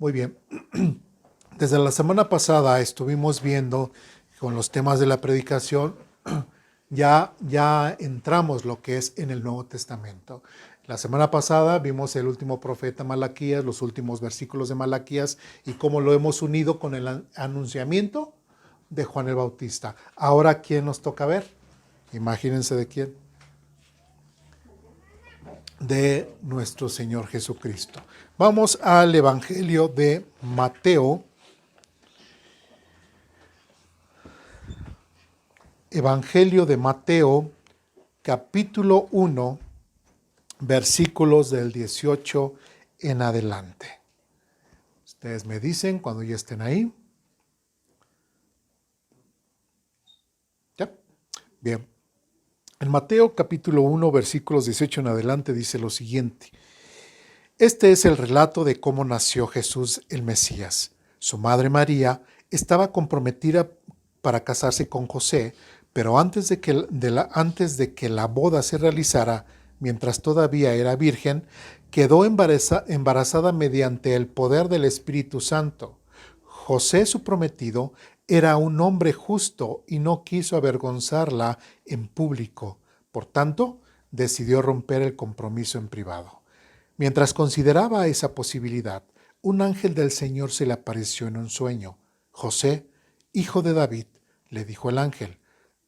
Muy bien. Desde la semana pasada estuvimos viendo con los temas de la predicación, ya entramos lo que es en el Nuevo Testamento. La semana pasada vimos el último profeta Malaquías, los últimos versículos de Malaquías y cómo lo hemos unido con el anunciamiento de Juan el Bautista. Ahora, ¿quién nos toca ver? Imagínense de quién. De nuestro Señor Jesucristo. Vamos al Evangelio de Mateo. Evangelio de Mateo, capítulo 1, versículos del 18 en adelante. Ustedes me dicen cuando ya estén ahí. ¿Ya? Bien. En Mateo capítulo 1, versículos 18 en adelante dice lo siguiente. Este es el relato de cómo nació Jesús el Mesías. Su madre María estaba comprometida para casarse con José, pero antes de que la boda se realizara, mientras todavía era virgen, quedó embarazada mediante el poder del Espíritu Santo. José, su prometido, era un hombre justo y no quiso avergonzarla en público. Por tanto, decidió romper el compromiso en privado. Mientras consideraba esa posibilidad, un ángel del Señor se le apareció en un sueño. José, hijo de David, le dijo el ángel,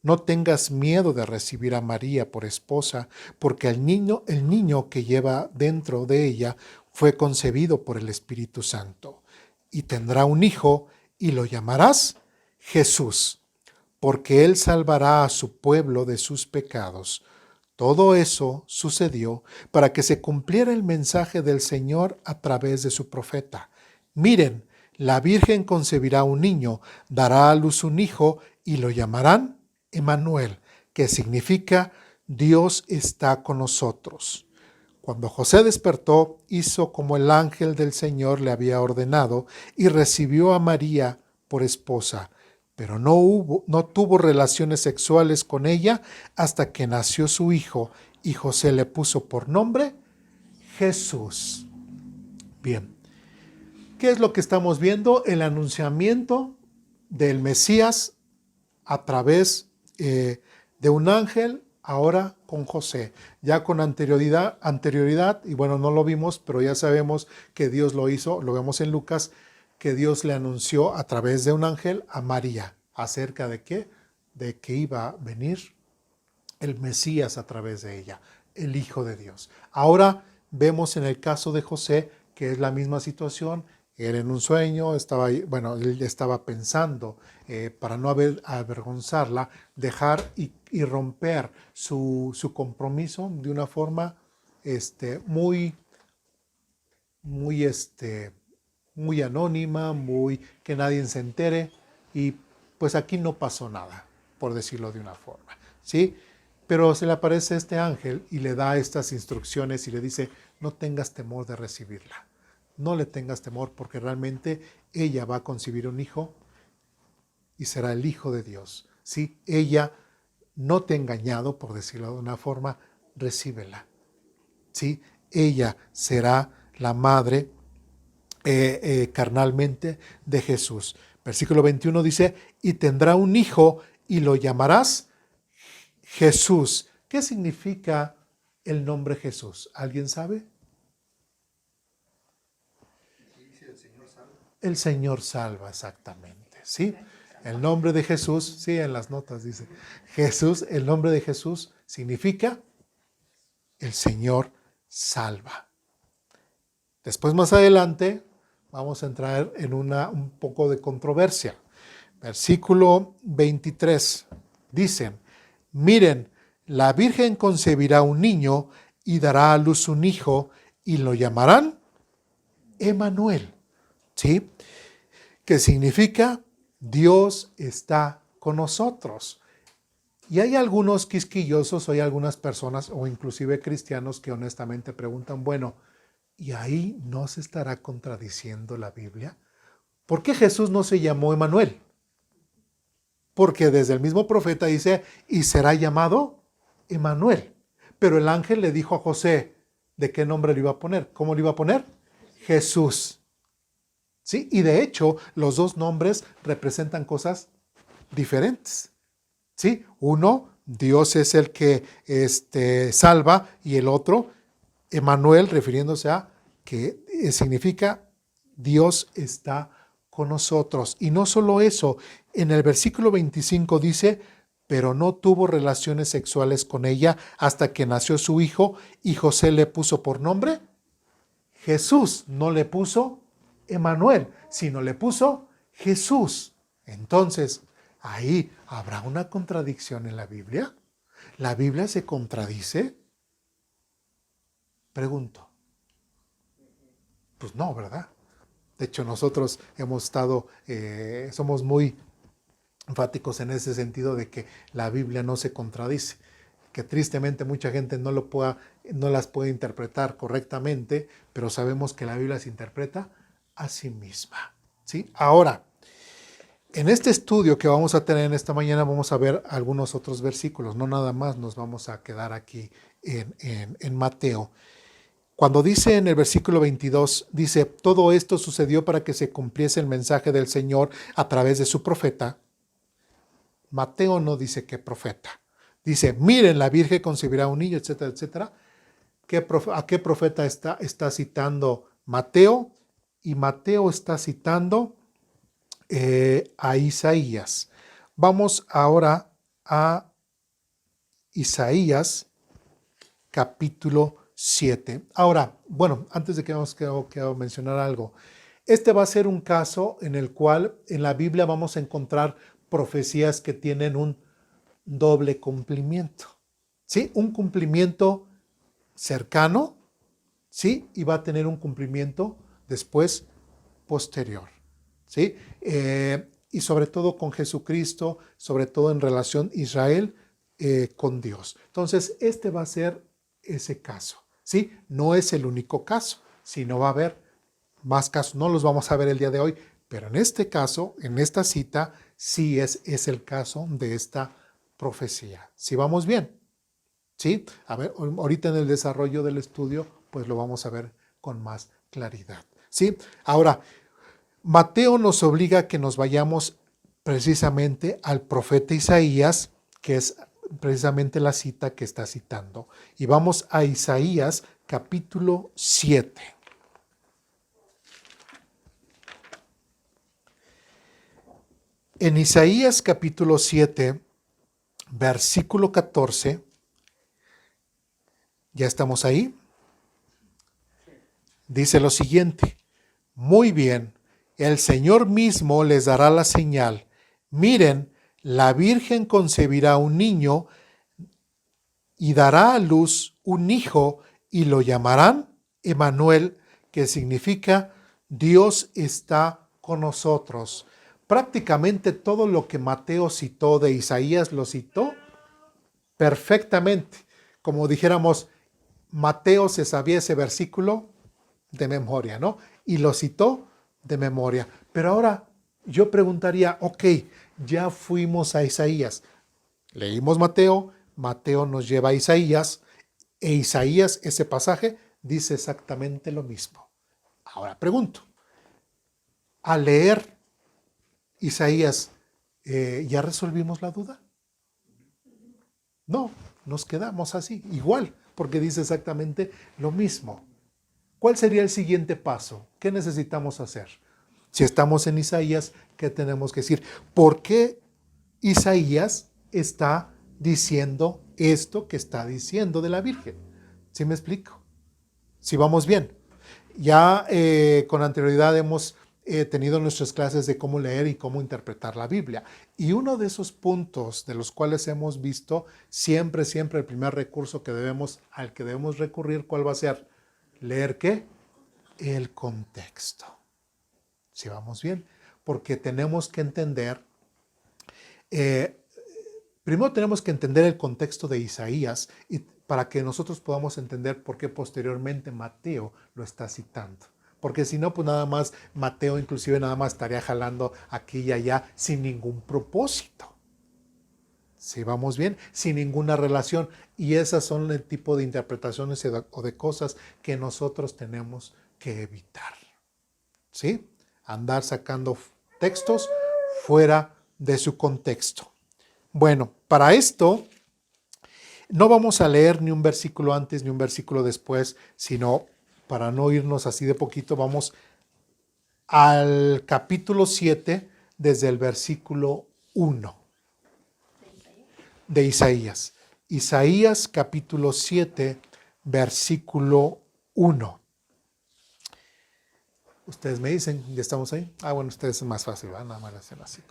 no tengas miedo de recibir a María por esposa, porque el niño que lleva dentro de ella fue concebido por el Espíritu Santo. Y tendrá un hijo, y lo llamarás Jesús, porque él salvará a su pueblo de sus pecados. Todo eso sucedió para que se cumpliera el mensaje del Señor a través de su profeta. Miren, la Virgen concebirá un niño, dará a luz un hijo y lo llamarán Emmanuel, que significa Dios está con nosotros. Cuando José despertó, hizo como el ángel del Señor le había ordenado y recibió a María por esposa. Pero no tuvo relaciones sexuales con ella hasta que nació su hijo y José le puso por nombre Jesús. Bien, ¿qué es lo que estamos viendo? El anunciamiento del Mesías a través de un ángel, ahora con José, ya con anterioridad, y bueno, no lo vimos, pero ya sabemos que Dios lo hizo, lo vemos en Lucas, que Dios le anunció a través de un ángel a María. ¿Acerca de qué? De que iba a venir el Mesías a través de ella, el Hijo de Dios. Ahora vemos en el caso de José que es la misma situación. Él en un sueño él estaba pensando para no avergonzarla, dejar y romper su compromiso de una forma muy, muy muy anónima, muy que nadie se entere, y pues aquí no pasó nada, por decirlo de una forma, ¿sí? Pero se le aparece este ángel y le da estas instrucciones y le dice, no tengas temor de recibirla, no le tengas temor porque realmente ella va a concebir un hijo y será el Hijo de Dios, ¿sí? Ella no te ha engañado, por decirlo de una forma, recíbela, ¿sí? Ella será la madre carnalmente de Jesús. Versículo 21 dice, y tendrá un hijo y lo llamarás Jesús. ¿Qué significa el nombre Jesús? ¿Alguien sabe? El Señor salva, exactamente, ¿sí? El nombre de Jesús, sí, en las notas dice, Jesús, el nombre de Jesús significa el Señor salva. Después, más adelante, vamos a entrar en un poco de controversia. Versículo 23, dicen, miren, la Virgen concebirá un niño y dará a luz un hijo y lo llamarán Emmanuel, ¿sí? Que significa Dios está con nosotros. Y hay algunos quisquillosos, hay algunas personas o inclusive cristianos que honestamente preguntan, bueno, ¿y ahí no se estará contradiciendo la Biblia? ¿Por qué Jesús no se llamó Emmanuel? Porque desde el mismo profeta dice, y será llamado Emmanuel. Pero el ángel le dijo a José, ¿de qué nombre le iba a poner? ¿Cómo le iba a poner? Jesús. ¿sí? Y de hecho, los dos nombres representan cosas diferentes, ¿sí? Uno, Dios es el que salva, y el otro, Emmanuel, refiriéndose a que significa Dios está con nosotros. Y no solo eso, en el versículo 25 dice, pero no tuvo relaciones sexuales con ella hasta que nació su hijo, y José le puso por nombre Jesús. No le puso Emmanuel, sino le puso Jesús. Entonces, ahí habrá una contradicción en la Biblia. ¿La Biblia se contradice? Pregunto. Pues no, ¿verdad? De hecho, nosotros hemos estado, somos muy enfáticos en ese sentido de que la Biblia no se contradice, que tristemente mucha gente no las puede interpretar correctamente, pero sabemos que la Biblia se interpreta a sí misma, ¿sí? Ahora, en este estudio que vamos a tener en esta mañana vamos a ver algunos otros versículos, no nada más nos vamos a quedar aquí en Mateo. Cuando dice en el versículo 22, dice, todo esto sucedió para que se cumpliese el mensaje del Señor a través de su profeta. Mateo no dice qué profeta. Dice, miren, la Virgen concebirá un niño, etcétera, etcétera. ¿A qué profeta está citando Mateo? Y Mateo está citando a Isaías. Vamos ahora a Isaías capítulo 7. Ahora, bueno, antes de que vamos, quiero mencionar algo. Este va a ser un caso en el cual en la Biblia vamos a encontrar profecías que tienen un doble cumplimiento, ¿sí? Un cumplimiento cercano, ¿sí? Y va a tener un cumplimiento después posterior, ¿sí? Y sobre todo con Jesucristo, sobre todo en relación Israel con Dios. Entonces, este va a ser ese caso, ¿sí? No es el único caso, sino va a haber más casos. No los vamos a ver el día de hoy, pero en este caso, en esta cita, sí es el caso de esta profecía. ¿Sí vamos bien? ¿Sí? A ver, ahorita en el desarrollo del estudio, pues lo vamos a ver con más claridad. ¿Sí? Ahora, Mateo nos obliga a que nos vayamos precisamente al profeta Isaías, que es precisamente la cita que está citando. Y vamos a Isaías capítulo 7. En Isaías capítulo 7, versículo 14, ¿ya estamos ahí? Dice lo siguiente, muy bien, el Señor mismo les dará la señal. Miren, la Virgen concebirá un niño y dará a luz un hijo y lo llamarán Emmanuel, que significa Dios está con nosotros. Prácticamente todo lo que Mateo citó de Isaías lo citó perfectamente. Como dijéramos, Mateo se sabía ese versículo de memoria, ¿no? Y lo citó de memoria. Pero ahora yo preguntaría, ok, ya fuimos a Isaías. Leímos Mateo, Mateo nos lleva a Isaías, e Isaías, ese pasaje, dice exactamente lo mismo. Ahora pregunto, al leer Isaías, ¿ya resolvimos la duda? No, nos quedamos así, igual, porque dice exactamente lo mismo. ¿Cuál sería el siguiente paso? ¿Qué necesitamos hacer? Si estamos en Isaías, ¿qué tenemos que decir? ¿Por qué Isaías está diciendo esto que está diciendo de la Virgen? ¿Sí me explico? Si vamos bien. Ya con anterioridad hemos tenido nuestras clases de cómo leer y cómo interpretar la Biblia. Y uno de esos puntos de los cuales hemos visto, siempre el primer recurso al que debemos recurrir, ¿cuál va a ser? ¿Leer qué? El contexto. Si vamos bien. Porque tenemos que entender, primero tenemos que entender el contexto de Isaías y para que nosotros podamos entender por qué posteriormente Mateo lo está citando. Porque si no, pues nada más Mateo inclusive nada más estaría jalando aquí y allá sin ningún propósito. Si vamos bien, sin ninguna relación. Y esas son el tipo de interpretaciones o de cosas que nosotros tenemos que evitar. ¿Sí? andar sacando textos fuera de su contexto. Bueno, para esto no vamos a leer ni un versículo antes ni un versículo después, sino para no irnos así de poquito, vamos al capítulo 7 desde el versículo 1 de Isaías. Isaías capítulo 7, versículo 1. Ustedes me dicen, ¿ya estamos ahí? Bueno, ustedes es más fácil, ¿verdad? Nada más hacen así.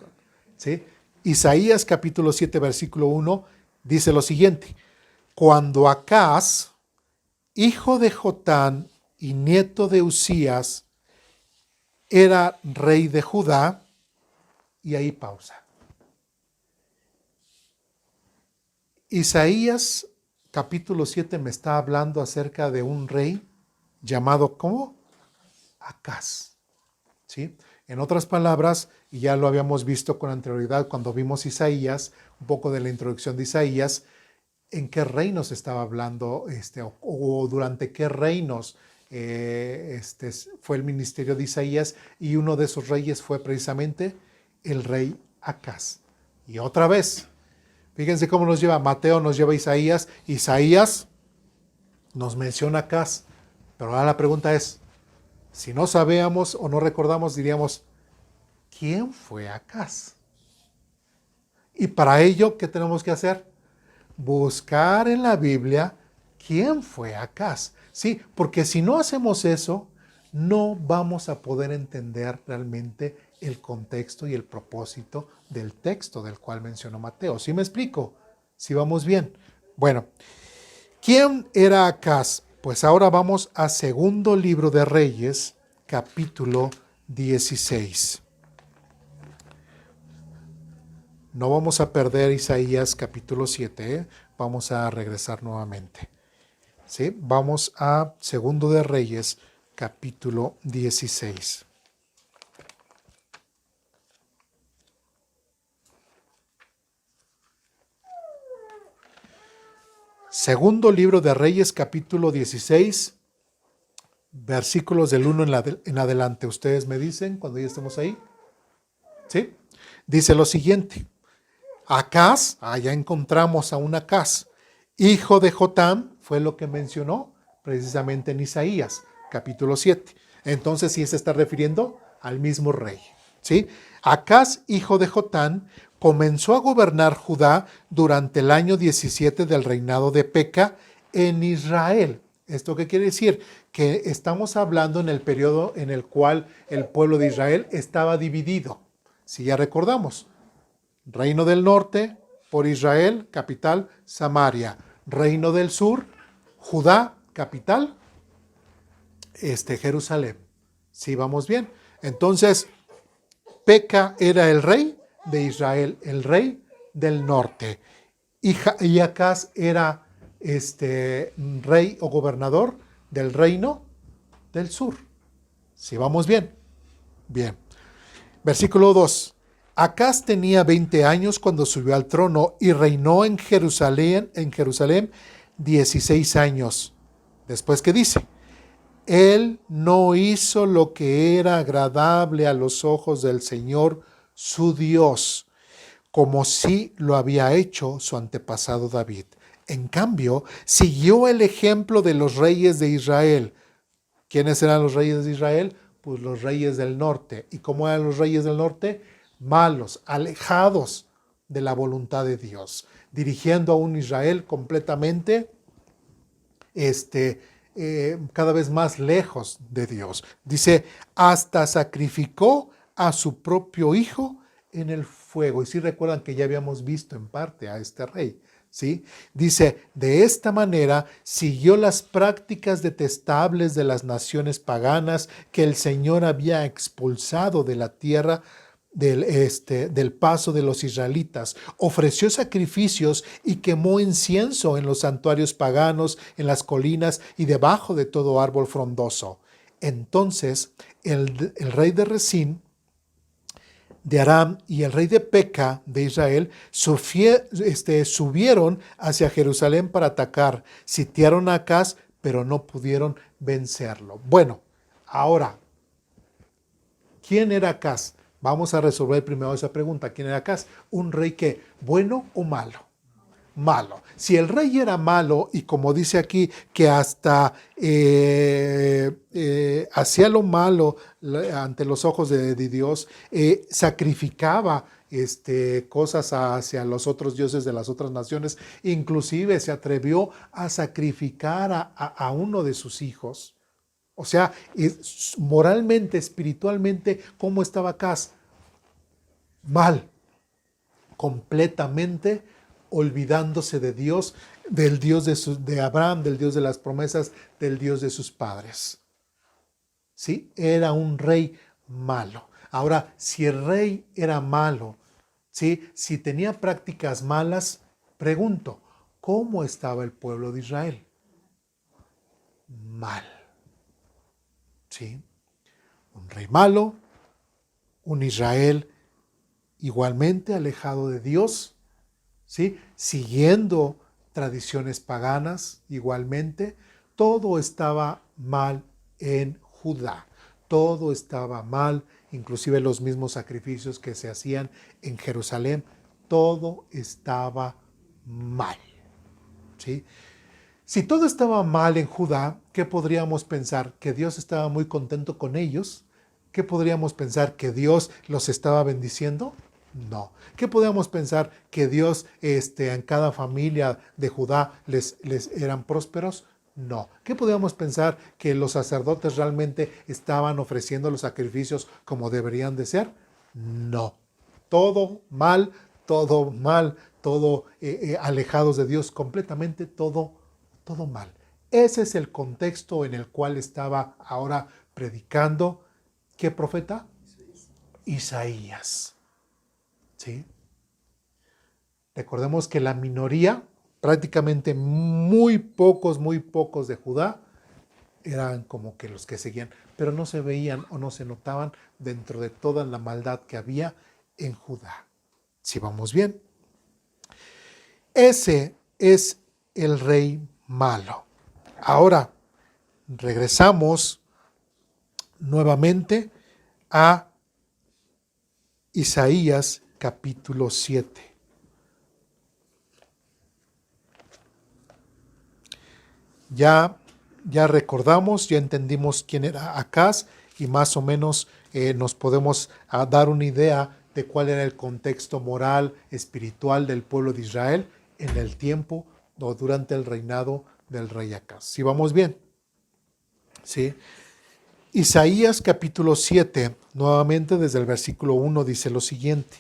¿Sí? Isaías capítulo 7, versículo 1 dice lo siguiente: cuando Acaz, hijo de Jotán y nieto de Usías, era rey de Judá, y ahí pausa. Isaías capítulo 7 me está hablando acerca de un rey llamado, ¿cómo? Acaz. ¿Sí? En otras palabras, y ya lo habíamos visto con anterioridad cuando vimos Isaías, un poco de la introducción de Isaías, en qué reinos estaba hablando, o durante qué reinos fue el ministerio de Isaías, y uno de esos reyes fue precisamente el rey Acaz. Y otra vez, fíjense cómo nos lleva Mateo, nos lleva Isaías. Isaías nos menciona Acaz, pero ahora la pregunta es, si no sabíamos o no recordamos, diríamos, ¿quién fue Acaz? Y para ello, ¿qué tenemos que hacer? Buscar en la Biblia quién fue Acaz. Sí, porque si no hacemos eso, no vamos a poder entender realmente el contexto y el propósito del texto del cual mencionó Mateo. ¿Sí me explico? ¿Sí vamos bien? Bueno, ¿quién era Acaz? Pues ahora vamos a segundo libro de Reyes, capítulo 16. No vamos a perder Isaías capítulo 7, vamos a regresar nuevamente. ¿Sí? Vamos a segundo de Reyes, capítulo 16. Segundo libro de Reyes, capítulo 16, versículos del 1 en adelante. Ustedes me dicen cuando ya estemos ahí. ¿Sí? Dice lo siguiente: Acaz, ya encontramos a un Acaz, hijo de Jotam, fue lo que mencionó precisamente en Isaías, capítulo 7. Entonces sí se está refiriendo al mismo rey. ¿Sí? Acaz, hijo de Jotán, comenzó a gobernar Judá durante el año 17 del reinado de Peca en Israel. ¿Esto qué quiere decir? Que estamos hablando en el periodo en el cual el pueblo de Israel estaba dividido. Si ya recordamos, Reino del Norte, por Israel, capital, Samaria. Reino del Sur, Judá, capital, Jerusalén. ¿Sí vamos bien? Entonces, Peca era el rey de Israel, el rey del norte. Y Acaz era rey o gobernador del reino del sur. ¿Sí vamos bien? Bien. Versículo 2. Acaz tenía 20 años cuando subió al trono y reinó en Jerusalén 16 años. Después, ¿qué dice? Él no hizo lo que era agradable a los ojos del Señor su Dios, como sí lo había hecho su antepasado David. En cambio, siguió el ejemplo de los reyes de Israel. ¿Quiénes eran los reyes de Israel? Pues los reyes del norte. ¿Y cómo eran los reyes del norte? Malos, alejados de la voluntad de Dios, dirigiendo a un Israel completamente cada vez más lejos de Dios. Dice, hasta sacrificó a su propio hijo en el fuego. Y si recuerdan que ya habíamos visto en parte a este rey, ¿sí? Dice, de esta manera siguió las prácticas detestables de las naciones paganas que el Señor había expulsado de la tierra del paso de los israelitas. Ofreció sacrificios y quemó incienso en los santuarios paganos, en las colinas y debajo de todo árbol frondoso. Entonces el rey de Resín de Aram y el rey de Peca de Israel subieron hacia Jerusalén para atacar. Sitiaron a Acaz, pero no pudieron vencerlo. Bueno, ahora, ¿Quién era Acaz? Vamos a resolver primero esa pregunta. ¿Quién era Acaz? ¿Un rey que bueno o malo? Malo. Si el rey era malo, y como dice aquí, que hasta hacía lo malo ante los ojos de Dios, sacrificaba cosas hacia los otros dioses de las otras naciones, inclusive se atrevió a sacrificar a uno de sus hijos. O sea, moralmente, espiritualmente, ¿cómo estaba Acaz? Mal, completamente olvidándose de Dios, del Dios de Abraham, del Dios de las promesas, del Dios de sus padres. ¿Sí? Era un rey malo. Ahora, si el rey era malo, ¿sí? Si tenía prácticas malas, pregunto, ¿cómo estaba el pueblo de Israel? Mal. ¿Sí? Un rey malo, un Israel igualmente alejado de Dios, ¿sí? Siguiendo tradiciones paganas igualmente. Todo estaba mal en Judá. Todo estaba mal, inclusive los mismos sacrificios que se hacían en Jerusalén. Todo estaba mal, ¿sí? Si todo estaba mal en Judá, ¿qué podríamos pensar? ¿Que Dios estaba muy contento con ellos? ¿Qué podríamos pensar? ¿Que Dios los estaba bendiciendo? No. ¿Qué podríamos pensar? ¿Que Dios en cada familia de Judá les eran prósperos? No. ¿Qué podríamos pensar? ¿Que los sacerdotes realmente estaban ofreciendo los sacrificios como deberían de ser? No. Todo mal, todo alejados de Dios, completamente todo mal. Ese es el contexto en el cual estaba ahora predicando. ¿Qué profeta? Isaías. ¿Sí? Recordemos que la minoría, prácticamente muy pocos de Judá, eran como que los que seguían, pero no se veían o no se notaban dentro de toda la maldad que había en Judá. Si vamos bien. Ese es el rey malo. Ahora, regresamos nuevamente a Isaías capítulo 7. Ya recordamos, ya entendimos quién era Acaz y más o menos nos podemos dar una idea de cuál era el contexto moral, espiritual del pueblo de Israel en el tiempo o durante el reinado del rey Acaz. ¿Sí vamos bien? ¿Sí? Isaías capítulo 7, nuevamente desde el versículo 1 dice lo siguiente.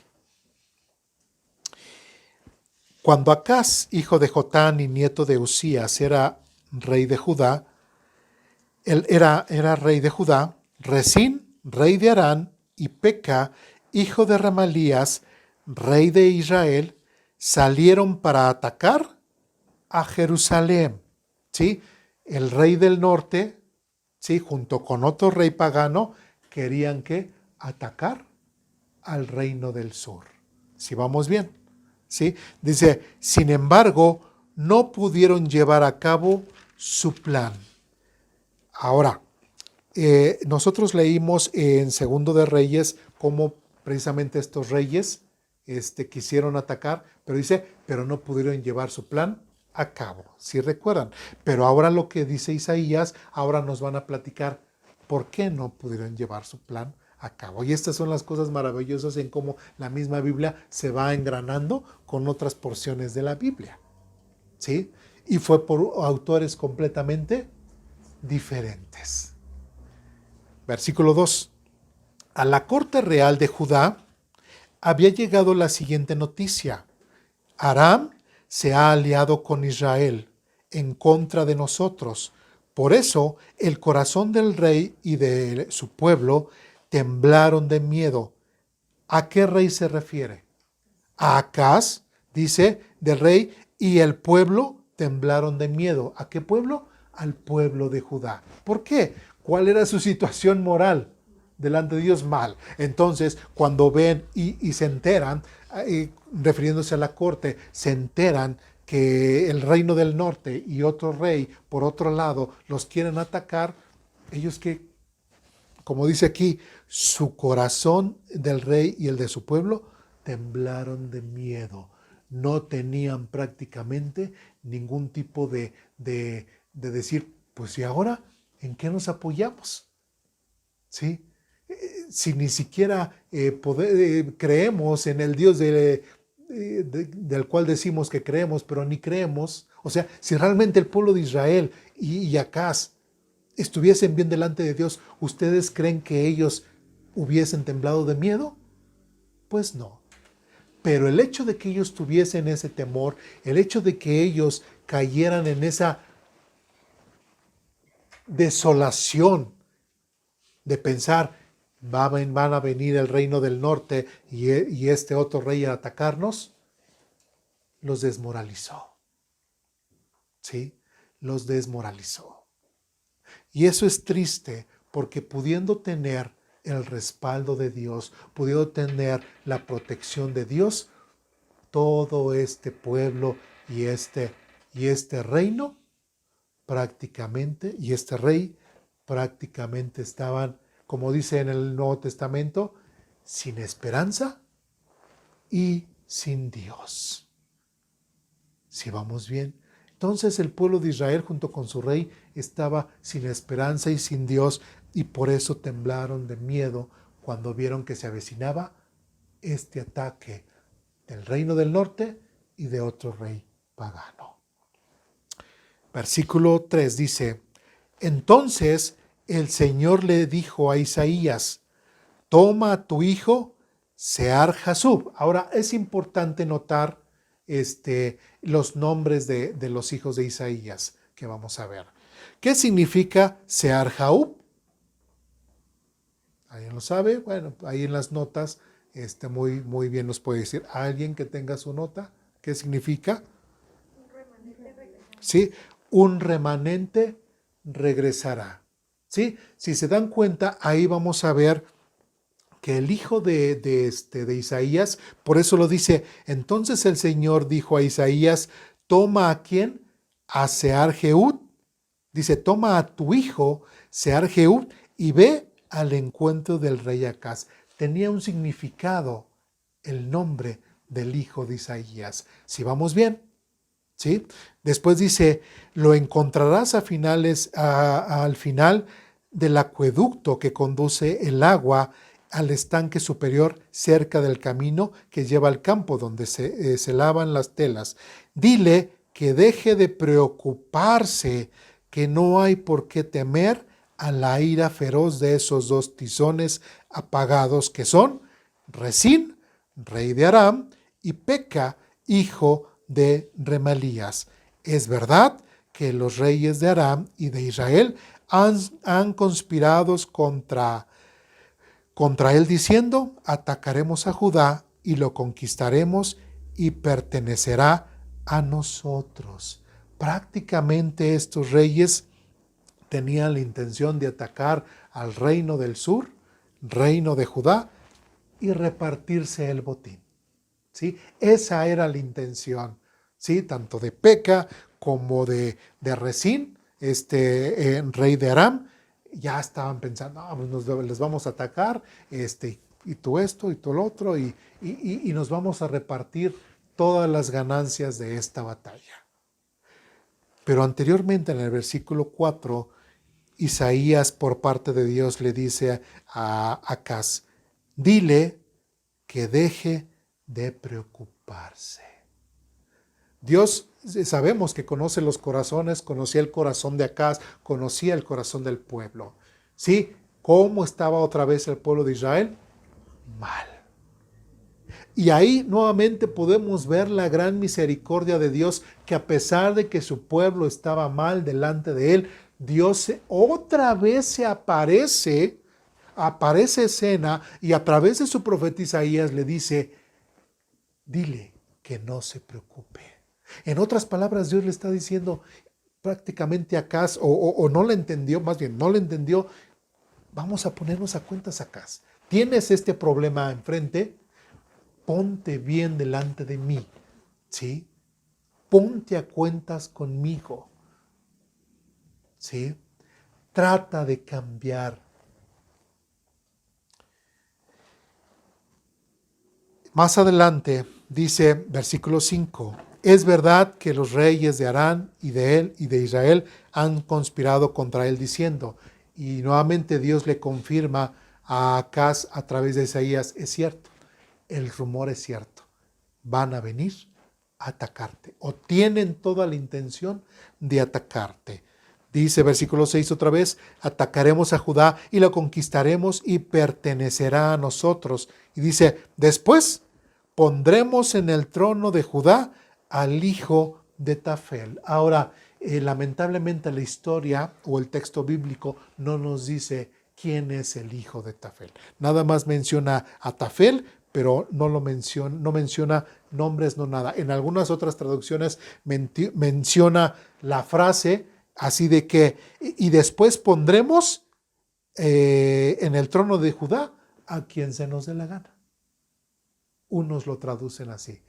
Cuando Acaz, hijo de Jotán y nieto de Usías, era rey de Judá, él era rey de Judá, Resín, rey de Arán, y Peca, hijo de Remalías, rey de Israel, salieron para atacar a Jerusalén. ¿Sí? El rey del norte, ¿sí? Junto con otro rey pagano, querían que atacar al reino del sur. ¿Sí vamos bien? ¿Sí? Dice, sin embargo, no pudieron llevar a cabo su plan. Ahora, nosotros leímos en Segundo de Reyes cómo precisamente estos reyes quisieron atacar, pero dice, pero no pudieron llevar su plan a cabo, si recuerdan. Pero ahora lo que dice Isaías, ahora nos van a platicar por qué no pudieron llevar su plan a cabo. Y estas son las cosas maravillosas en cómo la misma Biblia se va engranando con otras porciones de la Biblia. ¿Sí? Y fue por autores completamente diferentes. Versículo 2. A la corte real de Judá había llegado la siguiente noticia. Aram se ha aliado con Israel en contra de nosotros. Por eso el corazón del rey y de su pueblo temblaron de miedo. ¿A qué rey se refiere? A Acaz, dice, del rey, y el pueblo temblaron de miedo. ¿A qué pueblo? Al pueblo de Judá. ¿Por qué? ¿Cuál era su situación moral? Delante de Dios, mal. Entonces, cuando ven y se enteran, refiriéndose a la corte, se enteran que el reino del norte y otro rey, por otro lado, los quieren atacar, ellos como dice aquí, su corazón del rey y el de su pueblo temblaron de miedo. No tenían prácticamente ningún tipo de decir, pues ¿y ahora en qué nos apoyamos? ¿Sí? Si ni siquiera creemos en el Dios del cual decimos que creemos, pero ni creemos. O sea, si realmente el pueblo de Israel y Acaz estuviesen bien delante de Dios, ¿ustedes creen que ellos hubiesen temblado de miedo? Pues no. Pero el hecho de que ellos tuviesen ese temor, el hecho de que ellos cayeran en esa desolación de pensar, van a venir el reino del norte y este otro rey a atacarnos, los desmoralizó. ¿Sí? Los desmoralizó. Y eso es triste porque pudiendo tener el respaldo de Dios, pudiendo tener la protección de Dios, todo este pueblo y este reino prácticamente, y este rey prácticamente estaban, como dice en el Nuevo Testamento, sin esperanza y sin Dios. Si vamos bien. Entonces el pueblo de Israel junto con su rey estaba sin esperanza y sin Dios, y por eso temblaron de miedo cuando vieron que se avecinaba este ataque del reino del norte y de otro rey pagano. Versículo 3 dice, entonces el Señor le dijo a Isaías, toma a tu hijo Sear-Jasub. Ahora es importante notar los nombres de los hijos de Isaías que vamos a ver. ¿Qué significa Sear-Jasub? ¿Alguien lo sabe? Bueno, ahí en las notas muy, muy bien nos puede decir. ¿Alguien que tenga su nota? ¿Qué significa? ¿Sí? Un remanente regresará. ¿Sí? Si se dan cuenta, ahí vamos a ver que el hijo de Isaías, por eso lo dice, entonces el Señor dijo a Isaías, toma a quién, a Sear-Jehud, dice, toma a tu hijo Sear-Jehud y ve al encuentro del rey Acaz. Tenía un significado el nombre del hijo de Isaías. Si vamos bien, ¿sí? Después dice, lo encontrarás al final del acueducto que conduce el agua al estanque superior cerca del camino que lleva al campo donde se lavan las telas. Dile que deje de preocuparse, que no hay por qué temer a la ira feroz de esos dos tizones apagados que son Resín, rey de Aram, y Peca, hijo de Remalías. Es verdad que los reyes de Aram y de Israel han conspirado contra él diciendo, atacaremos a Judá y lo conquistaremos y pertenecerá a nosotros. Prácticamente estos reyes tenían la intención de atacar al reino del sur, reino de Judá, y repartirse el botín. ¿Sí? Esa era la intención, ¿sí? Tanto de Peca como de Resín, rey de Aram, ya estaban pensando, les vamos a atacar, y tú esto, y tú lo otro, y nos vamos a repartir todas las ganancias de esta batalla. Pero anteriormente, en el versículo 4, Isaías, por parte de Dios, le dice a Acaz, dile que deje de preocuparse. Dios, sabemos que conoce los corazones, conocía el corazón de Acaz, conocía el corazón del pueblo. ¿Sí? ¿Cómo estaba otra vez el pueblo de Israel? Mal. Y ahí nuevamente podemos ver la gran misericordia de Dios, que a pesar de que su pueblo estaba mal delante de él, Dios otra vez se aparece escena y a través de su profeta Isaías le dice, dile que no se preocupe. En otras palabras, Dios le está diciendo prácticamente a Acaz, o no le entendió, más bien no le entendió, vamos a ponernos a cuentas Acaz. Tienes este problema enfrente, ponte bien delante de mí, ¿sí? Ponte a cuentas conmigo, ¿sí? Trata de cambiar Más adelante dice, versículo 5, es verdad que los reyes de Aram y de él y de Israel han conspirado contra él diciendo, y nuevamente Dios le confirma a Acaz a través de Isaías, es cierto, el rumor es cierto, van a venir a atacarte o tienen toda la intención de atacarte. Dice versículo 6 otra vez, atacaremos a Judá y lo conquistaremos y pertenecerá a nosotros. Y dice, después pondremos en el trono de Judá al hijo de Tafel. Ahora, lamentablemente la historia o el texto bíblico no nos dice quién es el hijo de Tafel. Nada más menciona a Tafel, pero no menciona nombres, no nada. En algunas otras traducciones menciona la frase así de que, y después pondremos en el trono de Judá a quien se nos dé la gana. Unos lo traducen así.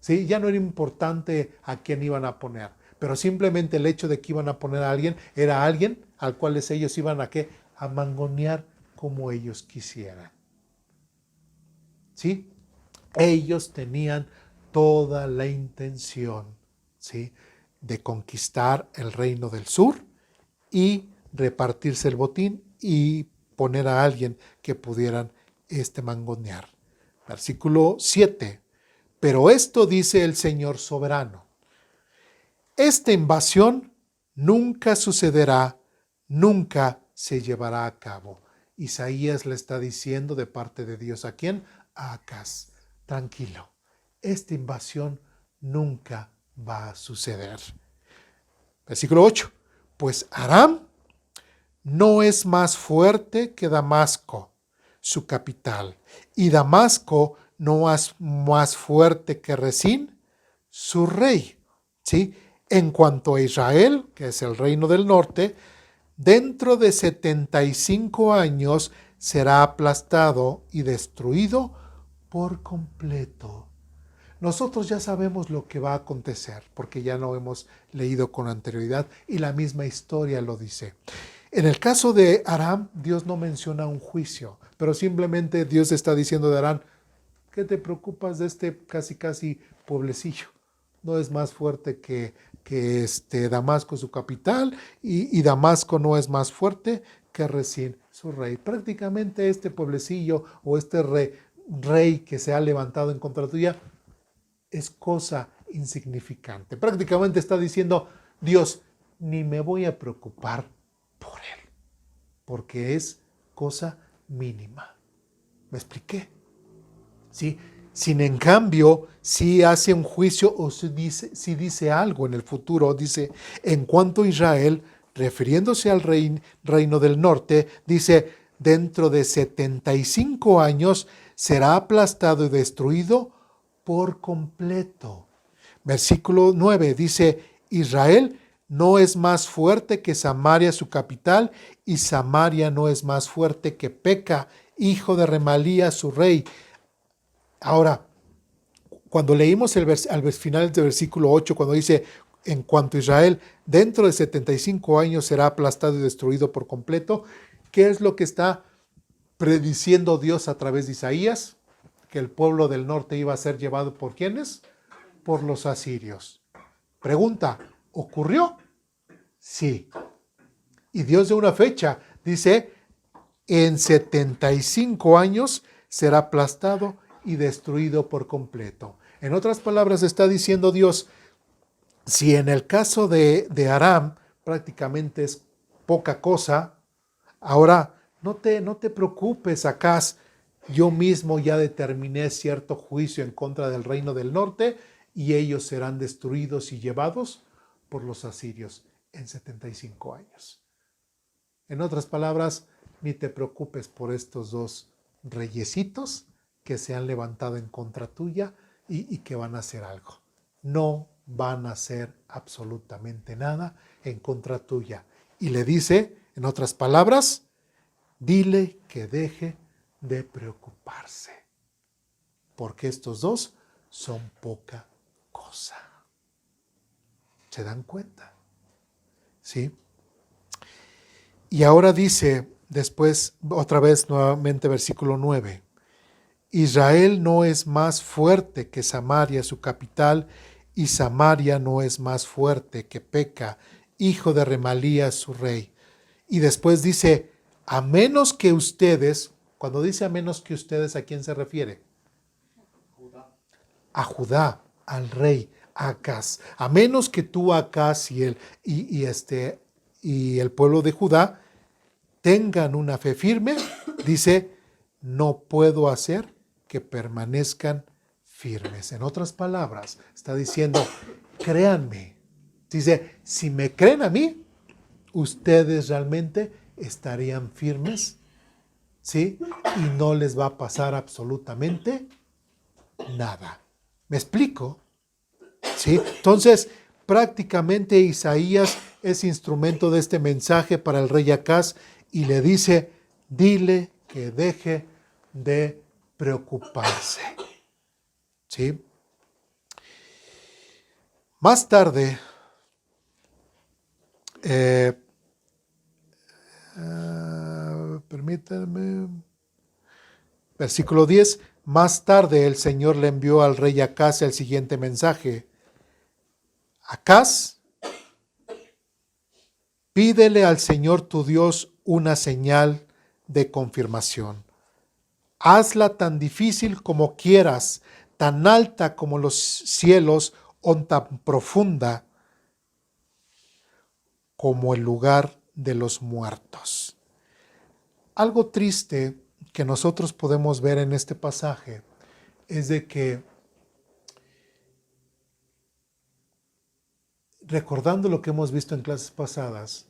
¿Sí? Ya no era importante a quién iban a poner, pero simplemente el hecho de que iban a poner a alguien, era alguien al cual ellos iban a mangonear como ellos quisieran. ¿Sí? Ellos tenían toda la intención, ¿sí?, de conquistar el reino del sur y repartirse el botín y poner a alguien que pudieran mangonear. Versículo 7. Pero esto dice el Señor soberano: esta invasión nunca sucederá, nunca se llevará a cabo. Isaías le está diciendo de parte de Dios, ¿a quién? A Acaz. Tranquilo, esta invasión nunca va a suceder. Versículo 8. Pues Aram no es más fuerte que Damasco, su capital, y Damasco no es más fuerte que Rezín, su rey. ¿Sí? En cuanto a Israel, que es el reino del norte, dentro de 75 años será aplastado y destruido por completo. Nosotros ya sabemos lo que va a acontecer, porque ya lo hemos leído con anterioridad y la misma historia lo dice. En el caso de Aram, Dios no menciona un juicio, pero simplemente Dios está diciendo de Aram, ¿qué te preocupas de este casi pueblecillo? No es más fuerte que Damasco, su capital, y Damasco no es más fuerte que Rezín, su rey. Prácticamente este pueblecillo o este rey que se ha levantado en contra tuya es cosa insignificante. Prácticamente está diciendo Dios, ni me voy a preocupar por él, porque es cosa mínima. ¿Me expliqué? ¿Sí? Sin en cambio, si hace un juicio o si dice algo en el futuro, dice, en cuanto a Israel, refiriéndose al reino del norte, dice, dentro de 75 años será aplastado y destruido por completo. Versículo 9 dice, Israel no es más fuerte que Samaria, su capital, y Samaria no es más fuerte que Peca, hijo de Remalía, su rey. Ahora, cuando leímos al final del versículo 8, cuando dice, en cuanto a Israel, dentro de 75 años será aplastado y destruido por completo, ¿qué es lo que está prediciendo Dios a través de Isaías? Que el pueblo del norte iba a ser llevado ¿por quiénes? Por los asirios. Pregunta, ¿ocurrió? Sí. Y Dios dio una fecha, dice, en 75 años será aplastado y destruido por completo. En otras palabras, está diciendo Dios, si en el caso de Aram prácticamente es poca cosa, ahora no te preocupes, Acaz, yo mismo ya determiné cierto juicio en contra del reino del norte y ellos serán destruidos y llevados por los asirios en 75 años. En otras palabras, ni te preocupes por estos dos reyesitos que se han levantado en contra tuya y que van a hacer algo. No van a hacer absolutamente nada en contra tuya. Y le dice, en otras palabras, dile que deje de preocuparse, porque estos dos son poca cosa. ¿Se dan cuenta? ¿Sí? Y ahora dice, después, otra vez nuevamente versículo 9, Israel no es más fuerte que Samaria, su capital, y Samaria no es más fuerte que Peca, hijo de Remalías, su rey. Y después dice, a menos que ustedes, cuando dice a menos que ustedes, ¿a quién se refiere? A Judá, al rey, a Acaz. A menos que tú, Acaz, y el pueblo de Judá tengan una fe firme, dice, no puedo hacer que permanezcan firmes. En otras palabras, está diciendo, créanme. Dice, si me creen a mí, ustedes realmente estarían firmes, ¿sí? Y no les va a pasar absolutamente nada. ¿Me explico? ¿Sí? Entonces, prácticamente Isaías es instrumento de este mensaje para el rey Acaz y le dice, dile que deje de preocuparse. ¿Sí? Más tarde, permítanme, versículo 10, más tarde el Señor le envió al rey Acaz el siguiente mensaje. Acaz, pídele al Señor tu Dios una señal de confirmación. Hazla tan difícil como quieras, tan alta como los cielos o tan profunda como el lugar de los muertos. Algo triste que nosotros podemos ver en este pasaje es de que, recordando lo que hemos visto en clases pasadas,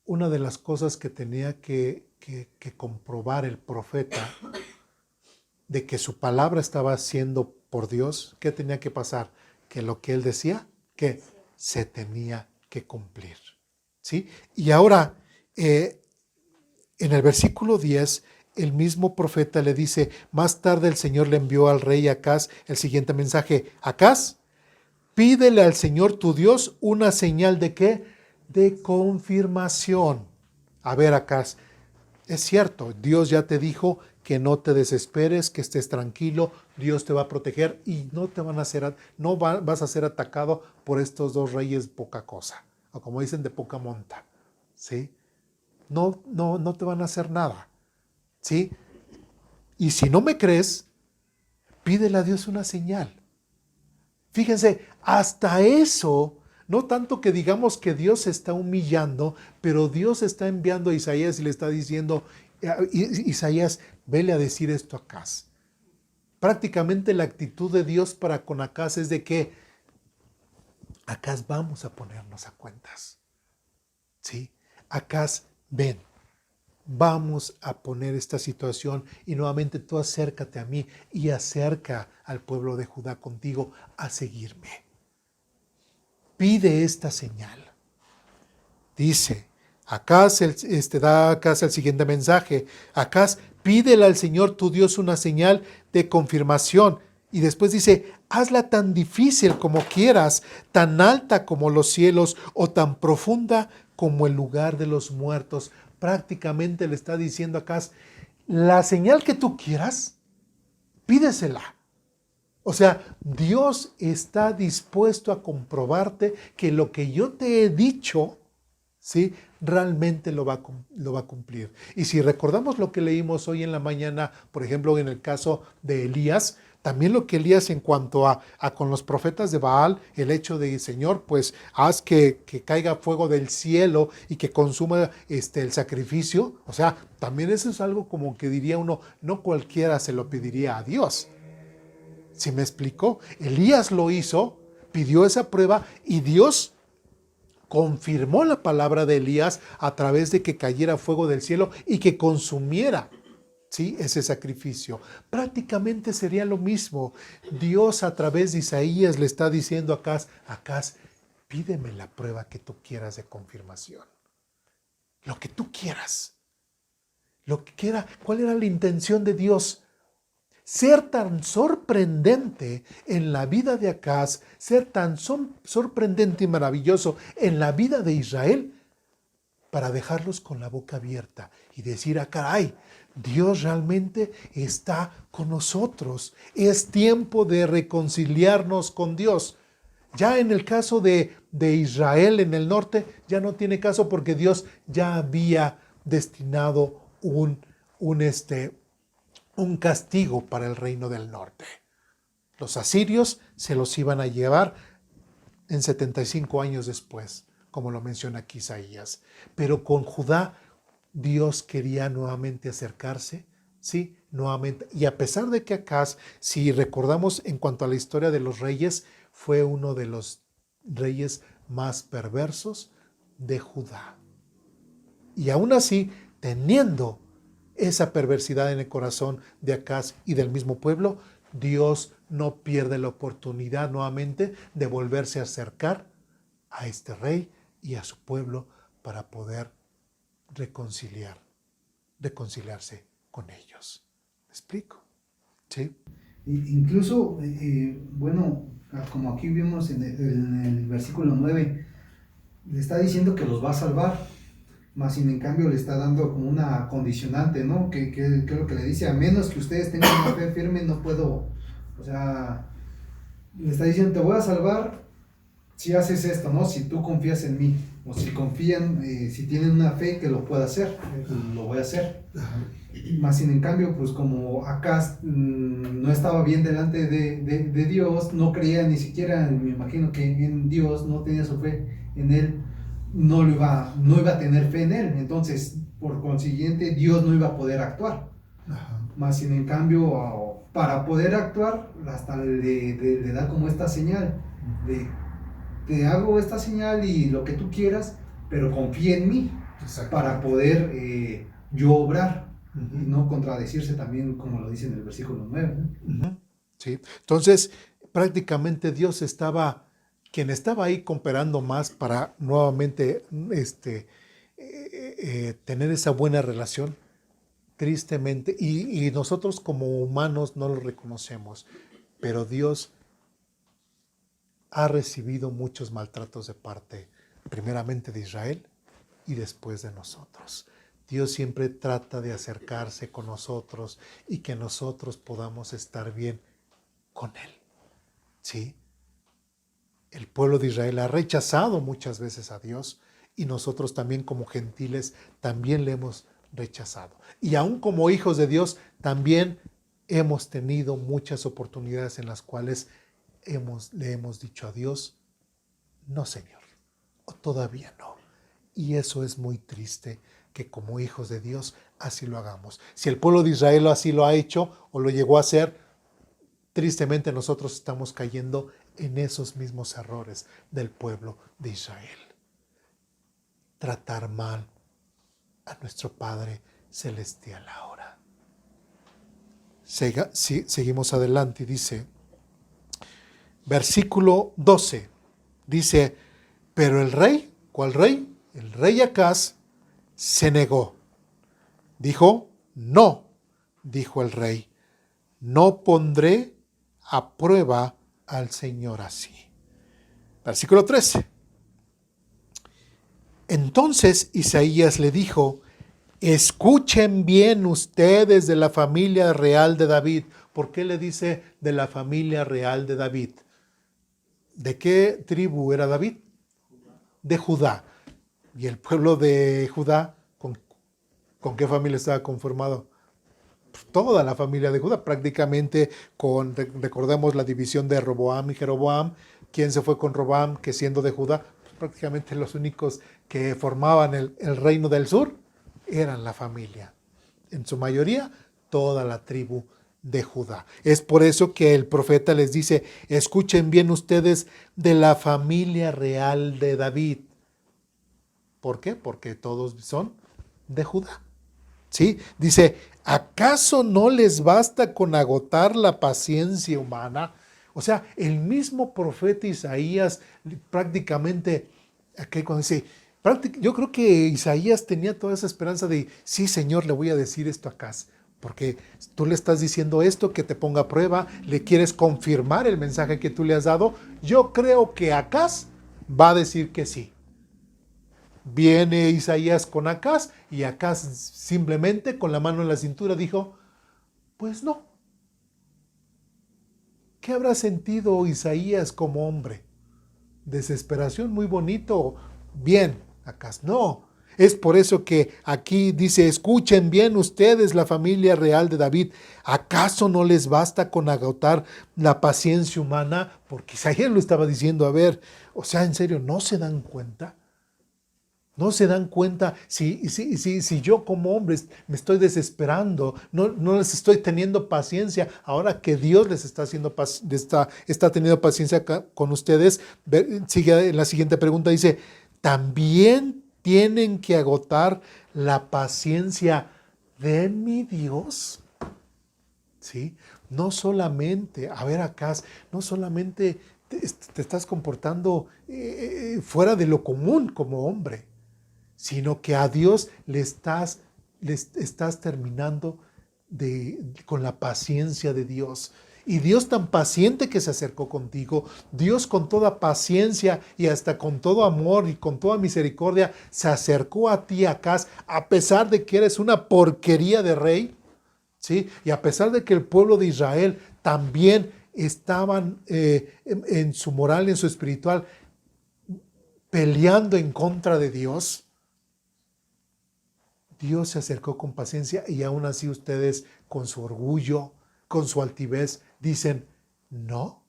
una de las cosas que tenía que comprobar el profeta de que su palabra estaba siendo por Dios, ¿qué tenía que pasar? Que lo que él decía, que se tenía que cumplir. ¿Sí? Y ahora, en el versículo 10, el mismo profeta le dice, más tarde el Señor le envió al rey Acaz el siguiente mensaje, Acaz, pídele al Señor tu Dios una señal de ¿qué? De confirmación. A ver, Acaz, es cierto, Dios ya te dijo que no te desesperes, que estés tranquilo, Dios te va a proteger y no te van a hacer, vas a ser atacado por estos dos reyes poca cosa, o como dicen, de poca monta, ¿sí? No te van a hacer nada, ¿sí? Y si no me crees, pídele a Dios una señal. Fíjense, hasta eso, no tanto que digamos que Dios se está humillando, pero Dios está enviando a Isaías y le está diciendo, Isaías, vele a decir esto a Acaz. Prácticamente la actitud de Dios para con Acaz es de que, Acaz, vamos a ponernos a cuentas. ¿Sí? Acaz, ven, vamos a poner esta situación y nuevamente tú acércate a mí y acerca al pueblo de Judá contigo a seguirme. Pide esta señal. Dice, Acaz da Acaz el siguiente mensaje. Acaz, pídele al Señor tu Dios una señal de confirmación. Y después dice, hazla tan difícil como quieras, tan alta como los cielos o tan profunda como el lugar de los muertos. Prácticamente le está diciendo a Acaz, la señal que tú quieras, pídesela. O sea, Dios está dispuesto a comprobarte que lo que yo te he dicho, ¿sí? Realmente lo va a cumplir. Y si recordamos lo que leímos hoy en la mañana, por ejemplo, en el caso de Elías, también lo que Elías en cuanto a con los profetas de Baal, el hecho de, Señor, pues haz que caiga fuego del cielo y que consuma el sacrificio. O sea, también eso es algo como que diría uno, no cualquiera se lo pediría a Dios. ¿Sí me explicó? Elías lo hizo, pidió esa prueba y Dios confirmó la palabra de Elías a través de que cayera fuego del cielo y que consumiera, ¿sí?, ese sacrificio. Prácticamente sería lo mismo. Dios a través de Isaías le está diciendo a Acaz, pídeme la prueba que tú quieras de confirmación. Lo que tú quieras. Lo que quiera. ¿Cuál era la intención de Dios? Ser tan sorprendente en la vida de Acaz, ser tan sorprendente y maravilloso en la vida de Israel, para dejarlos con la boca abierta y decir, caray, Dios realmente está con nosotros. Es tiempo de reconciliarnos con Dios. Ya en el caso de Israel en el norte, ya no tiene caso porque Dios ya había destinado un castigo para el reino del norte. Los asirios se los iban a llevar en 75 años después, como lo menciona aquí Isaías. Pero con Judá, Dios quería nuevamente acercarse, ¿sí? Nuevamente. Y a pesar de que Acaz, si recordamos en cuanto a la historia de los reyes, fue uno de los reyes más perversos de Judá. Y aún así, teniendo esa perversidad en el corazón de Acaz y del mismo pueblo, Dios no pierde la oportunidad nuevamente de volverse a acercar a este rey y a su pueblo para poder reconciliarse con ellos. ¿Me explico? ¿Sí? Incluso, bueno, como aquí vimos en el versículo 9, le está diciendo que los va a salvar, más sin en cambio le está dando como una condicionante, ¿no? Que es lo que le dice, a menos que ustedes tengan una fe firme, no puedo, o sea, le está diciendo, te voy a salvar si haces esto, ¿no? Si tú confías en mí, o si confían, si tienen una fe que lo pueda hacer, lo voy a hacer. Más sin en cambio, pues como Acaz no estaba bien delante de Dios, no creía ni siquiera, me imagino que en Dios, no tenía su fe en él, no iba a tener fe en él, entonces por consiguiente Dios no iba a poder actuar. Más sin en cambio, para poder actuar, hasta le da como esta señal de te hago esta señal y lo que tú quieras, pero confía en mí para poder yo obrar. Y no contradecirse también, como lo dice en el versículo 9. Sí. Entonces, prácticamente Dios quien estaba ahí cooperando más para nuevamente tener esa buena relación, tristemente, y nosotros como humanos no lo reconocemos, pero Dios ha recibido muchos maltratos de parte, primeramente de Israel y después de nosotros. Dios siempre trata de acercarse con nosotros y que nosotros podamos estar bien con Él. ¿Sí? El pueblo de Israel ha rechazado muchas veces a Dios y nosotros también como gentiles también le hemos rechazado. Y aún como hijos de Dios también hemos tenido muchas oportunidades en las cuales le hemos dicho a Dios, no Señor, o todavía no. Y eso es muy triste, que como hijos de Dios así lo hagamos. Si el pueblo de Israel así lo ha hecho o lo llegó a hacer, tristemente nosotros estamos cayendo en esos mismos errores del pueblo de Israel. Tratar mal a nuestro Padre Celestial ahora. Seguimos adelante y dice, versículo 12, dice, pero el rey, ¿cuál rey? El rey Acaz se negó. Dijo, no, dijo el rey, no pondré a prueba al Señor así. Versículo 13. Entonces Isaías le dijo, escuchen bien ustedes de la familia real de David. ¿Por qué le dice de la familia real de David? ¿De qué tribu era David? De Judá. ¿Y el pueblo de Judá, con qué familia estaba conformado? Toda la familia de Judá, prácticamente recordemos la división de Roboam y Jeroboam. ¿Quién se fue con Roboam? Que siendo de Judá, pues prácticamente los únicos que formaban el reino del sur eran la familia. En su mayoría, toda la tribu de Judá. Es por eso que el profeta les dice, escuchen bien ustedes de la familia real de David. ¿Por qué? Porque todos son de Judá. ¿Sí? Dice, ¿acaso no les basta con agotar la paciencia humana? O sea, el mismo profeta Isaías prácticamente, aquí cuando dice, yo creo que Isaías tenía toda esa esperanza de, sí, Señor, le voy a decir esto a Acaz, porque tú le estás diciendo esto, que te ponga a prueba, le quieres confirmar el mensaje que tú le has dado. Yo creo que Acaz va a decir que sí. Viene Isaías con Acaz y Acaz simplemente con la mano en la cintura dijo, pues no. ¿Qué habrá sentido Isaías como hombre? Desesperación, muy bonito, bien, Acaz. No, es por eso que aquí dice, escuchen bien ustedes, la familia real de David, ¿acaso no les basta con agotar la paciencia humana? Porque Isaías lo estaba diciendo, a ver, o sea, en serio, ¿no se dan cuenta? ¿No se dan cuenta si yo como hombre me estoy desesperando, no les estoy teniendo paciencia, ahora que Dios les está está teniendo paciencia con ustedes? Sigue en la siguiente pregunta, dice, ¿también tienen que agotar la paciencia de mi Dios? ¿Sí? No solamente, a ver acá, no solamente te estás comportando fuera de lo común como hombre, sino que a Dios le estás terminando con la paciencia de Dios. Y Dios tan paciente que se acercó contigo, Dios con toda paciencia y hasta con todo amor y con toda misericordia se acercó a ti, Acaz, a pesar de que eres una porquería de rey, ¿sí? Y a pesar de que el pueblo de Israel también estaban en su moral, en su espiritual, peleando en contra de Dios, Dios se acercó con paciencia y aún así ustedes con su orgullo, con su altivez, dicen, no,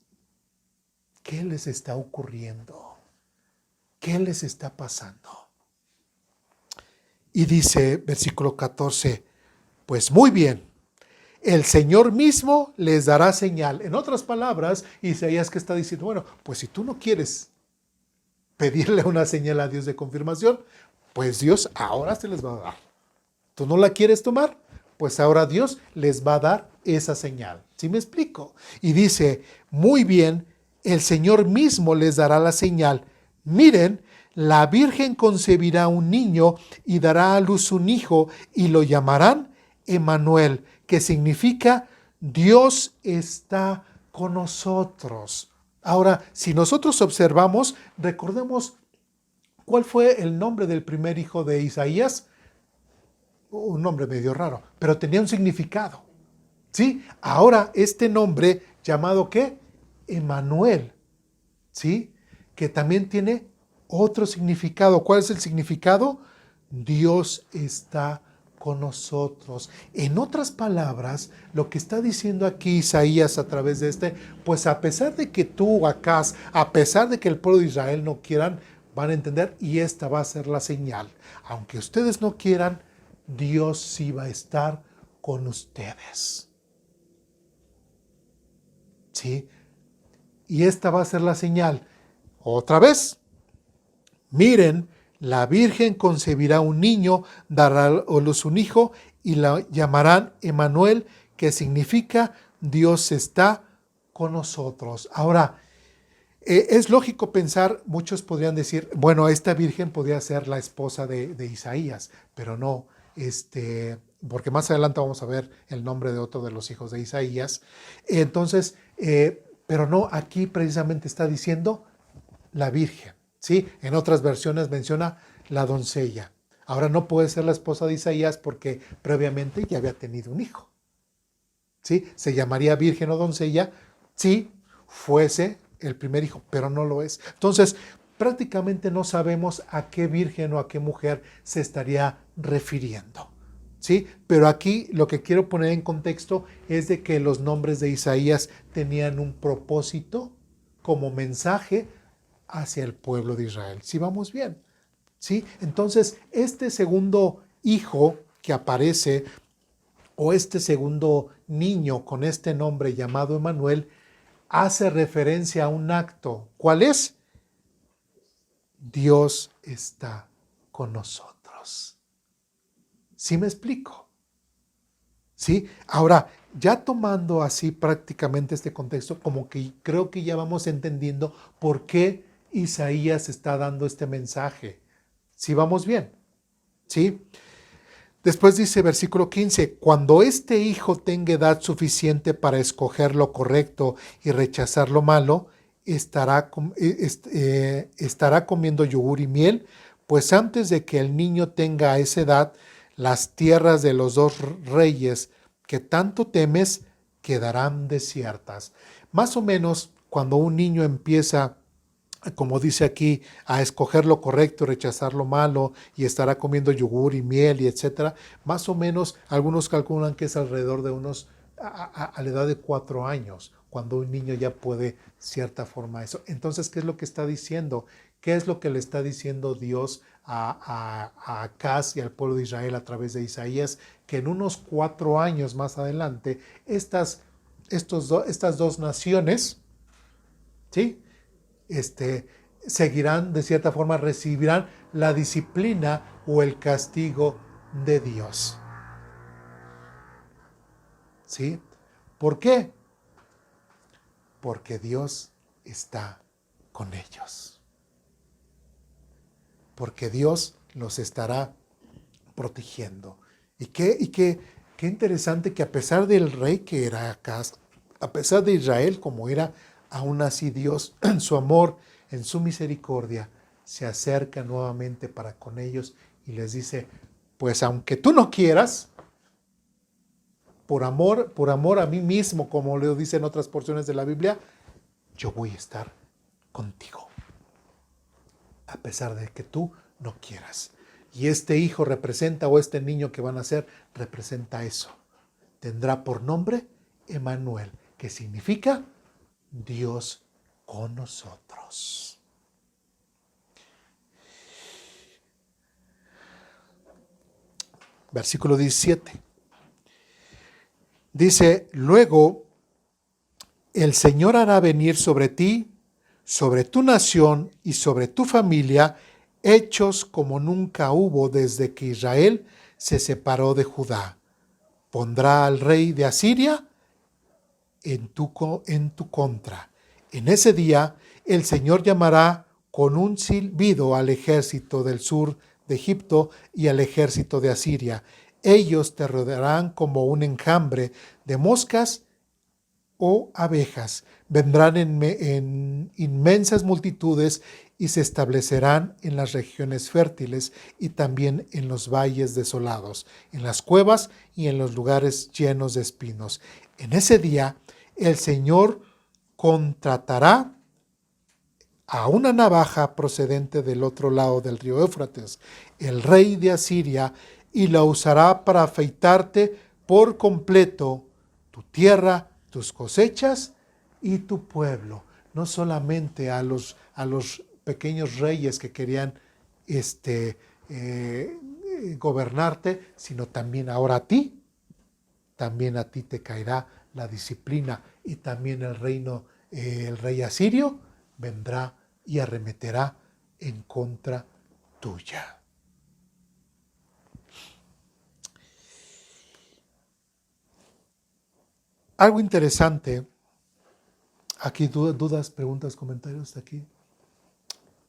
¿qué les está ocurriendo? ¿Qué les está pasando? Y dice, versículo 14, pues muy bien, el Señor mismo les dará señal. En otras palabras, Isaías que está diciendo, bueno, pues si tú no quieres pedirle una señal a Dios de confirmación, pues Dios ahora se les va a dar. ¿Tú no la quieres tomar? Pues ahora Dios les va a dar esa señal. ¿Sí me explico? Y dice, muy bien, el Señor mismo les dará la señal. Miren, la Virgen concebirá un niño y dará a luz un hijo y lo llamarán Emmanuel, que significa Dios está con nosotros. Ahora, si nosotros observamos, recordemos cuál fue el nombre del primer hijo de Isaías. Un nombre medio raro, pero tenía un significado. ¿Sí? Ahora este nombre llamado ¿qué? Emmanuel, ¿sí? Que también tiene otro significado. ¿Cuál es el significado? Dios está con nosotros. En otras palabras, lo que está diciendo aquí Isaías a través de pues a pesar de que tú, Acaz, a pesar de que el pueblo de Israel no quieran, van a entender y esta va a ser la señal. Aunque ustedes no quieran, Dios sí va a estar con ustedes. ¿Sí? Y esta va a ser la señal. Otra vez, miren, la Virgen concebirá un niño, dará a luz un hijo y la llamarán Emmanuel, que significa Dios está con nosotros. Ahora, es lógico pensar, muchos podrían decir, bueno, esta Virgen podría ser la esposa de Isaías, pero no. Porque más adelante vamos a ver el nombre de otro de los hijos de Isaías. Entonces, pero no, aquí precisamente está diciendo la Virgen, ¿sí? En otras versiones menciona la doncella. Ahora no puede ser la esposa de Isaías porque previamente ya había tenido un hijo, ¿sí? Se llamaría virgen o doncella si fuese el primer hijo, pero no lo es. Entonces, prácticamente no sabemos a qué virgen o a qué mujer se estaría refiriendo, ¿sí? Pero aquí lo que quiero poner en contexto es de que los nombres de Isaías tenían un propósito como mensaje hacia el pueblo de Israel. ¿Sí vamos bien? ¿Sí? Entonces, este segundo hijo que aparece, o este segundo niño con este nombre llamado Emmanuel, hace referencia a un acto. ¿Cuál es? Dios está con nosotros. ¿Sí me explico? ¿Sí? Ahora, ya tomando así prácticamente este contexto, como que creo que ya vamos entendiendo por qué Isaías está dando este mensaje. ¿Sí vamos bien? ¿Sí? Después dice versículo 15, cuando este hijo tenga edad suficiente para escoger lo correcto y rechazar lo malo, estará comiendo yogur y miel, pues antes de que el niño tenga esa edad, las tierras de los dos reyes que tanto temes quedarán desiertas. Más o menos cuando un niño empieza, como dice aquí, a escoger lo correcto y rechazar lo malo, y estará comiendo yogur y miel y etcétera, más o menos algunos calculan que es alrededor de unos a la edad de 4 años, cuando un niño ya puede cierta forma eso. Entonces, ¿qué es lo que está diciendo? ¿Qué es lo que le está diciendo Dios a Acaz y al pueblo de Israel a través de Isaías? Que en unos 4 años más adelante, estas dos naciones, ¿sí? Seguirán, de cierta forma, recibirán la disciplina o el castigo de Dios. ¿Sí? ¿Por qué? Porque Dios está con ellos. Porque Dios los estará protegiendo. Y qué interesante que a pesar del rey que era Acaz, a pesar de Israel como era, aún así Dios en su amor, en su misericordia, se acerca nuevamente para con ellos y les dice, pues aunque tú no quieras, por amor a mí mismo, como lo dicen otras porciones de la Biblia, yo voy a estar contigo, a pesar de que tú no quieras. Y este hijo representa, o este niño que van a nacer, representa eso. Tendrá por nombre Emmanuel, que significa Dios con nosotros. Versículo 17. Dice, luego el Señor hará venir sobre ti, sobre tu nación y sobre tu familia, hechos como nunca hubo desde que Israel se separó de Judá. Pondrá al rey de Asiria en tu contra. En ese día el Señor llamará con un silbido al ejército del sur de Egipto y al ejército de Asiria. Ellos te rodearán como un enjambre de moscas o abejas. Vendrán en inmensas multitudes y se establecerán en las regiones fértiles y también en los valles desolados, en las cuevas y en los lugares llenos de espinos. En ese día el Señor contratará a una navaja procedente del otro lado del río Éufrates, el rey de Asiria, y la usará para afeitarte por completo tu tierra, tus cosechas y tu pueblo. No solamente a los pequeños reyes que querían gobernarte, sino también ahora a ti. También a ti te caerá la disciplina, y también el rey asirio vendrá y arremeterá en contra tuya. Algo interesante, aquí dudas, preguntas, comentarios de aquí.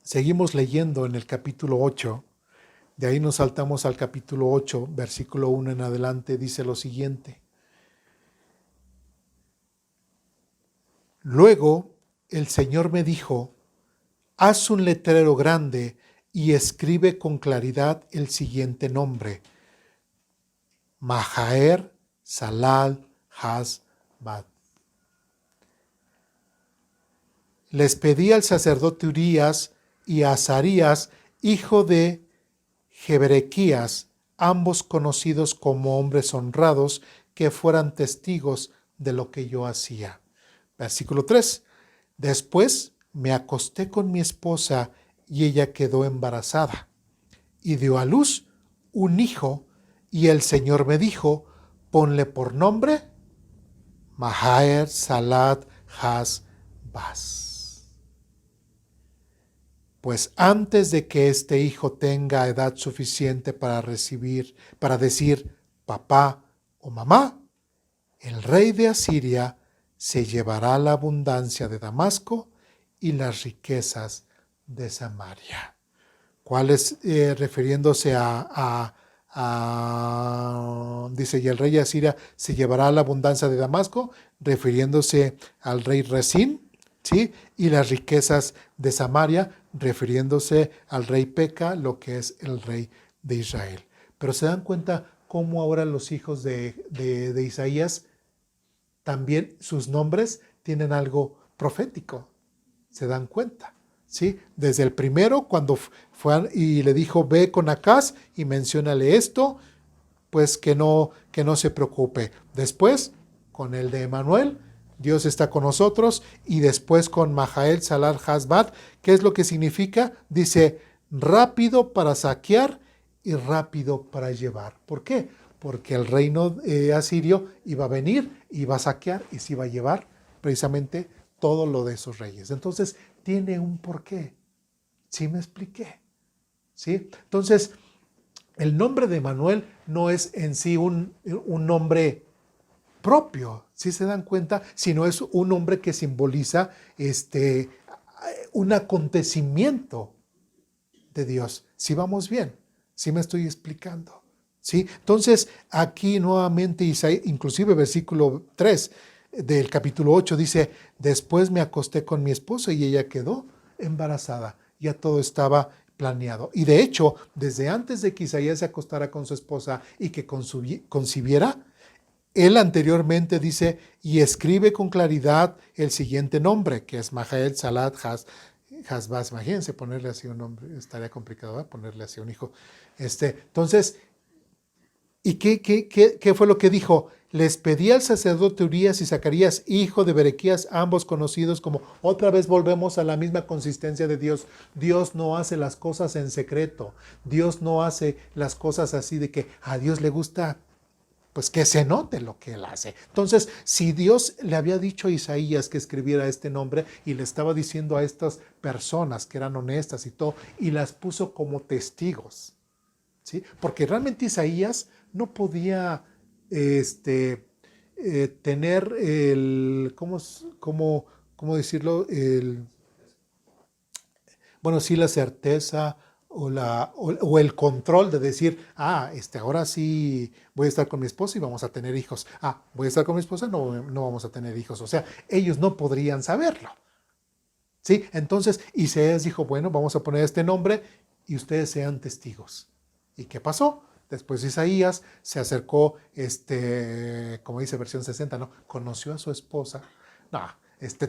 Seguimos leyendo en el capítulo 8, de ahí nos saltamos al capítulo 8, versículo 1 en adelante, dice lo siguiente. Luego el Señor me dijo, haz un letrero grande y escribe con claridad el siguiente nombre: Mahaer Salal Haz-Baz. Les pedí al sacerdote Urías y a Azarías, hijo de Jeberequías, ambos conocidos como hombres honrados, que fueran testigos de lo que yo hacía. Versículo 3. Después me acosté con mi esposa y ella quedó embarazada y dio a luz un hijo, y el Señor me dijo, ponle por nombre Mahaer Salal Haz-Baz. Pues antes de que este hijo tenga edad suficiente para decir papá o mamá, el rey de Asiria se llevará la abundancia de Damasco y las riquezas de Samaria. ¿Cuál es? Refiriéndose dice, y el rey de Asiria se llevará la abundancia de Damasco, refiriéndose al rey Resín, ¿sí? Y las riquezas de Samaria, refiriéndose al rey Peca, lo que es el rey de Israel. Pero se dan cuenta cómo ahora los hijos de Isaías, también sus nombres tienen algo profético. Se dan cuenta, ¿sí? Desde el primero, cuando fue y le dijo, ve con Acaz y menciónale esto, pues que no se preocupe. Después, con el de Emanuel, Dios está con nosotros, y después con Mahael Salar Hasbat, ¿qué es lo que significa? Dice, rápido para saquear y rápido para llevar. ¿Por qué? Porque el reino asirio iba a venir, iba a saquear y se iba a llevar precisamente todo lo de esos reyes. Entonces, tiene un porqué. ¿Sí me expliqué? ¿Sí? Entonces, el nombre de Manuel no es en sí un nombre propio, si se dan cuenta, sino es un nombre que simboliza un acontecimiento de Dios. Si vamos bien, si me estoy explicando. ¿Sí? Entonces, aquí nuevamente, Isaías, inclusive versículo 3 del capítulo 8 dice, después me acosté con mi esposa y ella quedó embarazada. Ya todo estaba planeado. Y de hecho, desde antes de que Isaías se acostara con su esposa y que concibiera, él anteriormente dice, y escribe con claridad el siguiente nombre, que es Mahael Salat Hasbaz. Imagínense ponerle así un nombre, estaría complicado, ¿verdad? Ponerle así un hijo. Entonces, ¿y qué fue lo que dijo? Les pedí al sacerdote Urías y Zacarías, hijo de Berequías, ambos conocidos como, otra vez volvemos a la misma consistencia de Dios. Dios no hace las cosas en secreto. Dios no hace las cosas así de que a Dios le gusta, pues que se note lo que él hace. Entonces, si Dios le había dicho a Isaías que escribiera este nombre y le estaba diciendo a estas personas que eran honestas y todo, y las puso como testigos, ¿sí? Porque realmente Isaías no podía tener ¿cómo decirlo? Bueno, sí, la certeza o el control de decir, ahora sí voy a estar con mi esposa y vamos a tener hijos. Voy a estar con mi esposa, no vamos a tener hijos. O sea, ellos no podrían saberlo. ¿Sí? Entonces, Isaías dijo, bueno, vamos a poner este nombre y ustedes sean testigos. ¿Y qué pasó? Después Isaías se acercó, como dice versión 60, ¿no? Conoció a su esposa. No,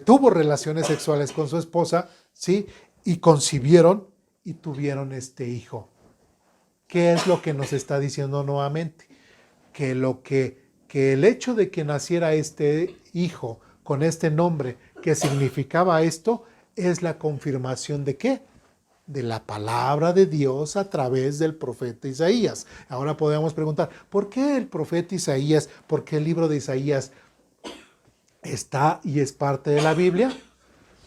tuvo relaciones sexuales con su esposa, ¿sí? Y concibieron y tuvieron este hijo. ¿Qué es lo que nos está diciendo nuevamente? Que el hecho de que naciera este hijo con este nombre que significaba esto es la confirmación de ¿qué? De la palabra de Dios a través del profeta Isaías. Ahora podemos preguntar, ¿por qué el profeta Isaías, por qué el libro de Isaías está y es parte de la Biblia?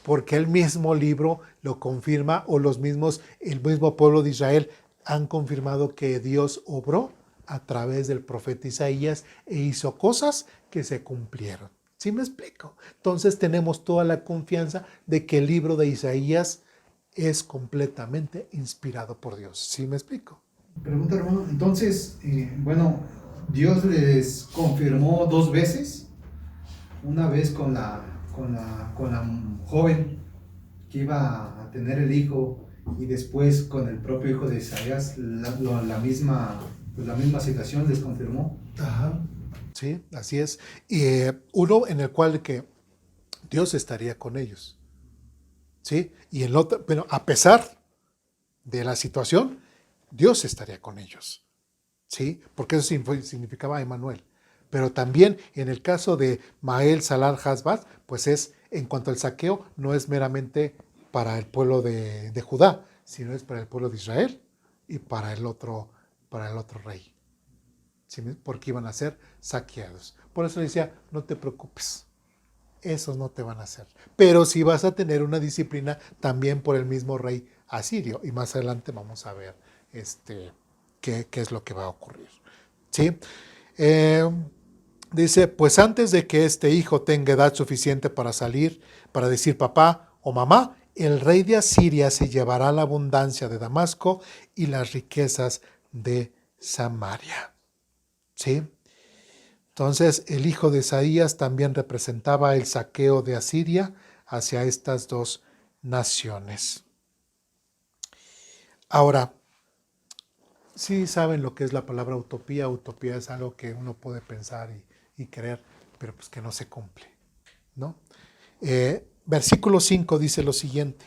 Porque el mismo libro lo confirma, o el mismo pueblo de Israel han confirmado que Dios obró a través del profeta Isaías e hizo cosas que se cumplieron. ¿Sí me explico? Entonces tenemos toda la confianza de que el libro de Isaías es completamente inspirado por Dios. ¿Sí me explico? Pregunta, hermano. Entonces, Dios les confirmó dos veces. Una vez con la joven que iba a tener el hijo, y después con el propio hijo de Isaías, la misma situación les confirmó. Ajá. Sí, así es. Y uno en el cual que Dios estaría con ellos. ¿Sí? Y el otro, pero a pesar de la situación, Dios estaría con ellos. ¿Sí? Porque eso significaba Emanuel. Pero también en el caso de Mahael Salar Hasbat, pues es, en cuanto al saqueo, no es meramente para el pueblo de Judá, sino es para el pueblo de Israel y para el otro rey. ¿Sí? Porque iban a ser saqueados. Por eso le decía, no te preocupes, esos no te van a hacer. Pero sí vas a tener una disciplina también por el mismo rey asirio. Y más adelante vamos a ver qué es lo que va a ocurrir. ¿Sí? Dice, pues antes de que este hijo tenga edad suficiente para salir, para decir papá o mamá, el rey de Asiria se llevará la abundancia de Damasco y las riquezas de Samaria. ¿Sí? Entonces, el hijo de Isaías también representaba el saqueo de Asiria hacia estas dos naciones. Ahora, sí saben lo que es la palabra utopía. Utopía es algo que uno puede pensar y creer, pero pues que no se cumple, ¿no? Versículo 5 dice lo siguiente.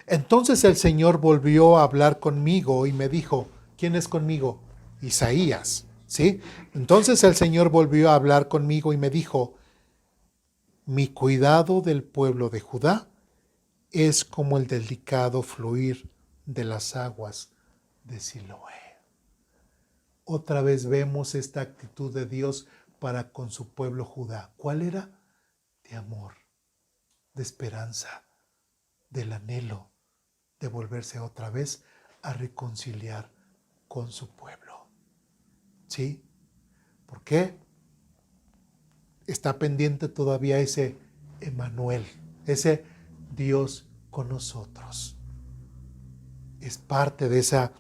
Entonces el Señor volvió a hablar conmigo y me dijo, ¿quién es conmigo? Isaías, ¿sí? Entonces el Señor volvió a hablar conmigo y me dijo, mi cuidado del pueblo de Judá es como el delicado fluir de las aguas de Siloé. Otra vez vemos esta actitud de Dios para con su pueblo Judá. ¿Cuál era? De amor, de esperanza, del anhelo de volverse otra vez a reconciliar con su pueblo. ¿Sí? ¿Por qué? Está pendiente todavía ese Emmanuel, ese Dios con nosotros. Es parte de esa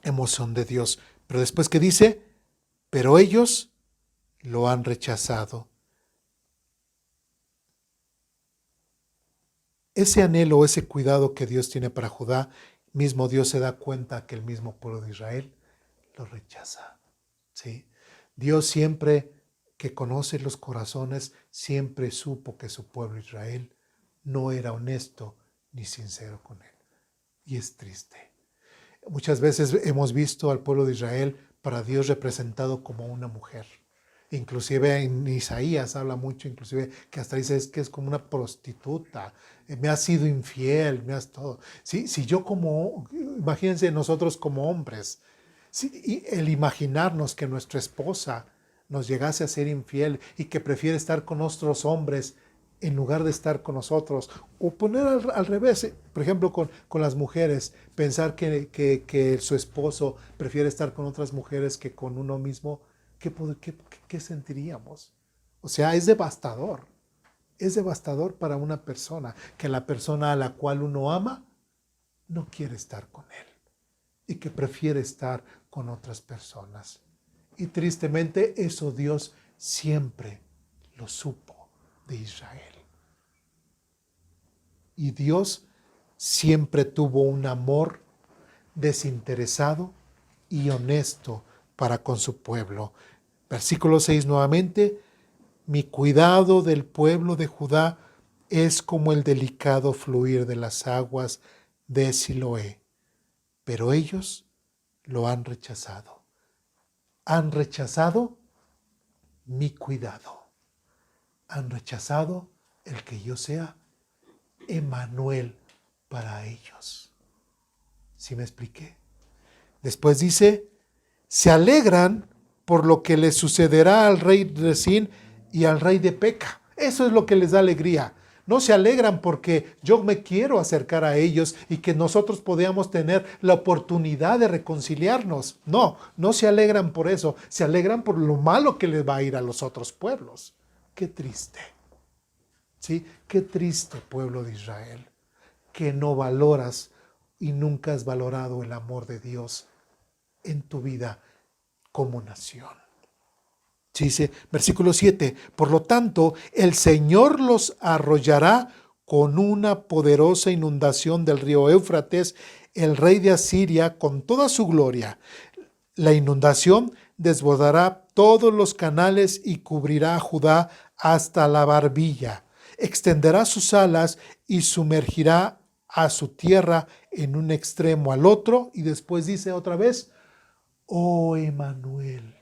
emoción de Dios. Pero después que dice, pero ellos lo han rechazado. Ese anhelo, ese cuidado que Dios tiene para Judá, mismo Dios se da cuenta que el mismo pueblo de Israel lo rechaza. ¿Sí? Dios siempre que conoce los corazones, siempre supo que su pueblo Israel no era honesto ni sincero con él. Y es triste. Muchas veces hemos visto al pueblo de Israel para Dios representado como una mujer. Inclusive en Isaías habla mucho, inclusive que hasta dice que es como una prostituta, me has sido infiel, me has todo. Si yo imagínense nosotros como hombres, y el imaginarnos que nuestra esposa nos llegase a ser infiel y que prefiere estar con otros hombres en lugar de estar con nosotros, o poner al revés, por ejemplo, con las mujeres, pensar que su esposo prefiere estar con otras mujeres que con uno mismo, ¿qué sentiríamos? O sea, es devastador para una persona, que la persona a la cual uno ama no quiere estar con él y que prefiere estar con otras personas. Y tristemente eso Dios siempre lo supo de Israel. Y Dios siempre tuvo un amor desinteresado y honesto para con su pueblo. Versículo 6 nuevamente, mi cuidado del pueblo de Judá es como el delicado fluir de las aguas de Siloé, pero ellos lo han rechazado. Han rechazado mi cuidado. Han rechazado el que yo sea Emmanuel para ellos. ¿Sí me expliqué? Después dice, se alegran por lo que les sucederá al rey de Rezín y al rey de Peca. Eso es lo que les da alegría. No se alegran porque yo me quiero acercar a ellos y que nosotros podamos tener la oportunidad de reconciliarnos. No se alegran por eso. Se alegran por lo malo que les va a ir a los otros pueblos. Qué triste. ¿Sí? Qué triste, pueblo de Israel, que no valoras y nunca has valorado el amor de Dios en tu vida como nación. Sí, dice, versículo 7, por lo tanto, el Señor los arrollará con una poderosa inundación del río Éufrates, el rey de Asiria, con toda su gloria. La inundación desbordará todos los canales y cubrirá a Judá hasta la barbilla. Extenderá sus alas y sumergirá a su tierra en un extremo al otro. Y después dice otra vez, oh Emmanuel,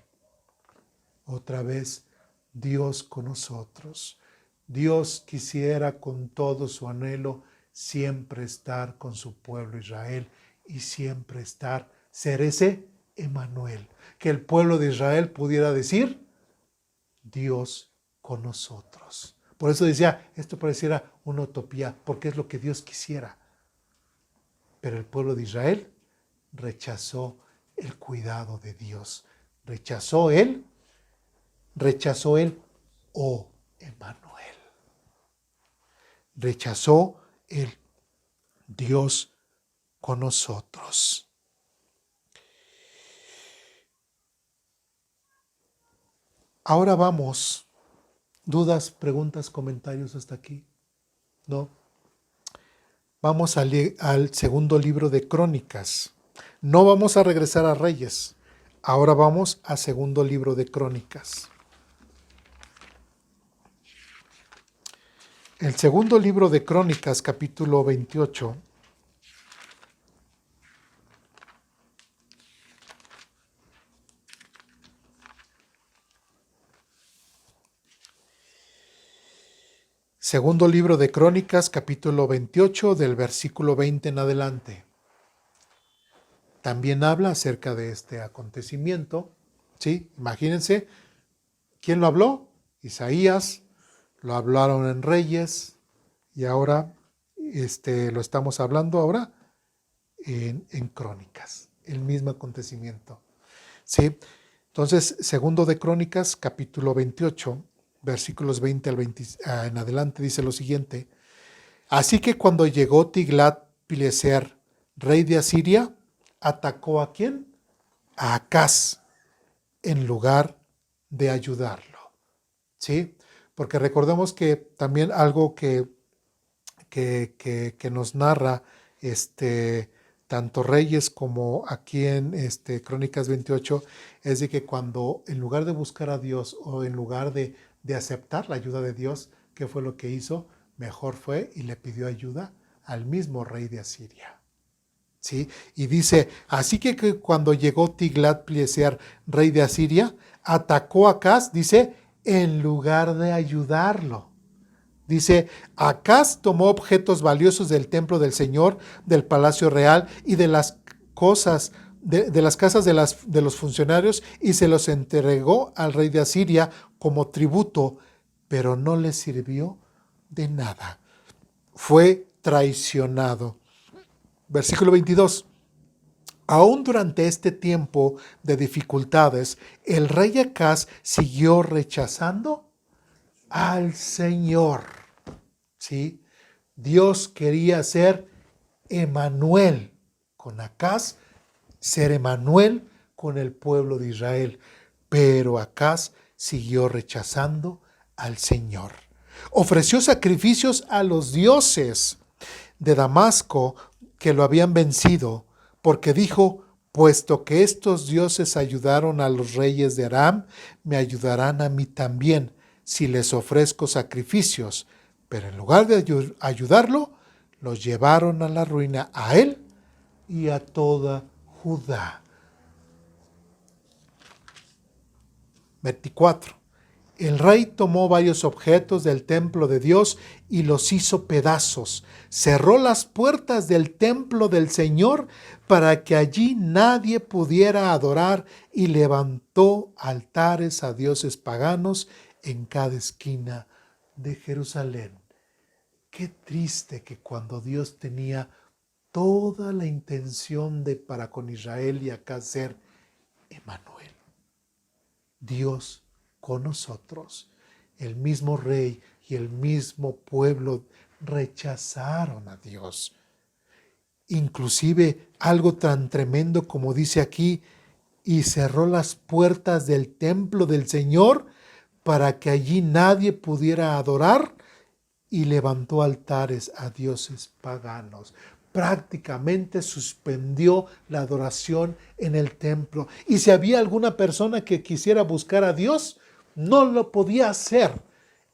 otra vez Dios con nosotros. Dios quisiera con todo su anhelo siempre estar con su pueblo Israel y siempre ser ese Emmanuel. Que el pueblo de Israel pudiera decir, Dios con nosotros. Por eso decía, esto pareciera una utopía, porque es lo que Dios quisiera. Pero el pueblo de Israel rechazó el cuidado de Dios. Rechazó él, oh Emmanuel. Rechazó el Dios con nosotros. Ahora vamos. ¿Dudas, preguntas, comentarios hasta aquí? No. Vamos al segundo libro de Crónicas. No vamos a regresar a Reyes. Ahora vamos al segundo libro de Crónicas. El segundo libro de Crónicas, capítulo 28. Segundo libro de Crónicas, capítulo 28, del versículo 20 en adelante. También habla acerca de este acontecimiento. ¿Sí? Imagínense, ¿quién lo habló? Isaías, lo hablaron en Reyes y ahora lo estamos hablando ahora en Crónicas, el mismo acontecimiento. ¿Sí? Entonces, segundo de Crónicas, capítulo 28, versículos 20 al 20 en adelante, dice lo siguiente. Así que cuando llegó Tiglat-Pileser, rey de Asiria, atacó ¿a quién? A Acaz, en lugar de ayudarlo. ¿Sí? Porque recordemos que también algo que nos narra tanto Reyes como aquí en Crónicas 28 es de que cuando en lugar de buscar a Dios o en lugar de aceptar la ayuda de Dios, ¿qué fue lo que hizo? Mejor fue y le pidió ayuda al mismo rey de Asiria. ¿Sí? Y dice, así que cuando llegó Tiglat-Pileser, rey de Asiria, atacó a Acaz, dice, en lugar de ayudarlo. Dice, Acaz tomó objetos valiosos del templo del Señor, del palacio real y de las cosas, de las casas de los funcionarios y se los entregó al rey de Asiria como tributo, pero no le sirvió de nada. Fue traicionado. Versículo 22. Aún durante este tiempo de dificultades, el rey Acaz siguió rechazando al Señor. ¿Sí? Dios quería ser Emanuel con Acaz, ser Emanuel con el pueblo de Israel, pero Acaz siguió rechazando al Señor. Ofreció sacrificios a los dioses de Damasco que lo habían vencido, porque dijo, puesto que estos dioses ayudaron a los reyes de Aram, me ayudarán a mí también si les ofrezco sacrificios. Pero en lugar de ayudarlo, los llevaron a la ruina a él y a toda Judá. 24. El rey tomó varios objetos del templo de Dios y los hizo pedazos. Cerró las puertas del templo del Señor para que allí nadie pudiera adorar y levantó altares a dioses paganos en cada esquina de Jerusalén. Qué triste que cuando Dios tenía toda la intención de para con Israel y acá ser Emanuel, Dios con nosotros, el mismo rey y el mismo pueblo rechazaron a Dios. Inclusive algo tan tremendo como dice aquí, y cerró las puertas del templo del Señor para que allí nadie pudiera adorar y levantó altares a dioses paganos. Prácticamente suspendió la adoración en el templo. Y si había alguna persona que quisiera buscar a Dios, no lo podía hacer.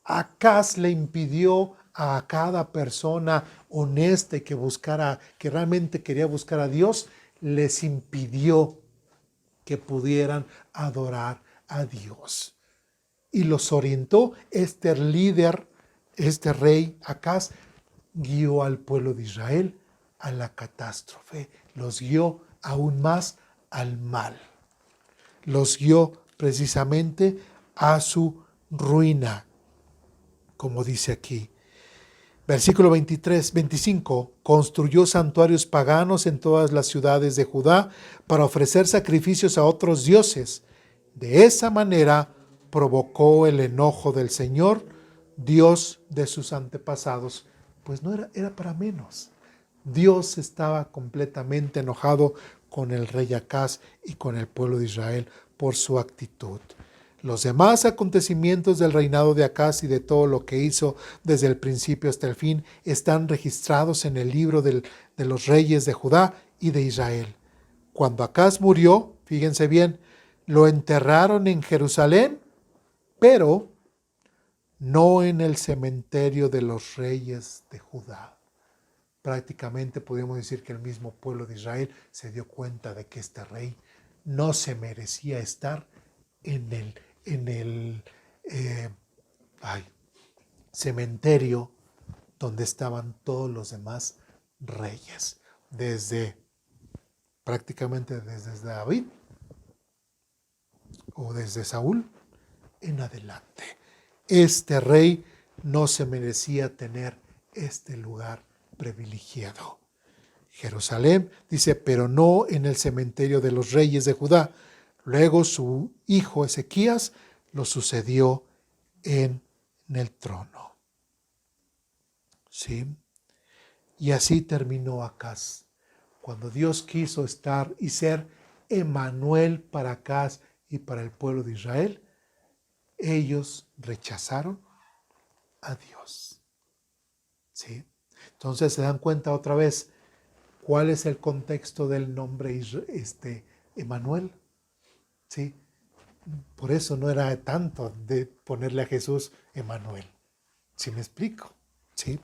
Acaz le impidió a cada persona honesta que buscara, que realmente quería buscar a Dios, les impidió que pudieran adorar a Dios. Y los orientó este líder, este rey Acaz, guió al pueblo de Israel a la catástrofe, los guió aún más al mal, los guió precisamente a su ruina, como dice aquí. Versículo 25, construyó santuarios paganos en todas las ciudades de Judá para ofrecer sacrificios a otros dioses. De esa manera provocó el enojo del Señor, Dios de sus antepasados. Pues no era para menos. Dios estaba completamente enojado con el rey Acaz y con el pueblo de Israel por su actitud. Los demás acontecimientos del reinado de Acaz y de todo lo que hizo desde el principio hasta el fin están registrados en el libro de los reyes de Judá y de Israel. Cuando Acaz murió, fíjense bien, lo enterraron en Jerusalén, pero no en el cementerio de los reyes de Judá. Prácticamente podemos decir que el mismo pueblo de Israel se dio cuenta de que este rey no se merecía estar en el cementerio donde estaban todos los demás reyes, prácticamente desde David o desde Saúl en adelante. Este rey no se merecía tener este lugar privilegiado. Jerusalén, dice, pero no en el cementerio de los reyes de Judá. Luego su hijo Ezequías lo sucedió en el trono. ¿Sí? Y así terminó Acaz. Cuando Dios quiso estar y ser Emmanuel para Acaz y para el pueblo de Israel, ellos rechazaron a Dios. ¿Sí? Entonces se dan cuenta otra vez cuál es el contexto del nombre Emmanuel. ¿Sí? Por eso no era tanto de ponerle a Jesús Emmanuel. ¿Sí me explico? ¿Sí?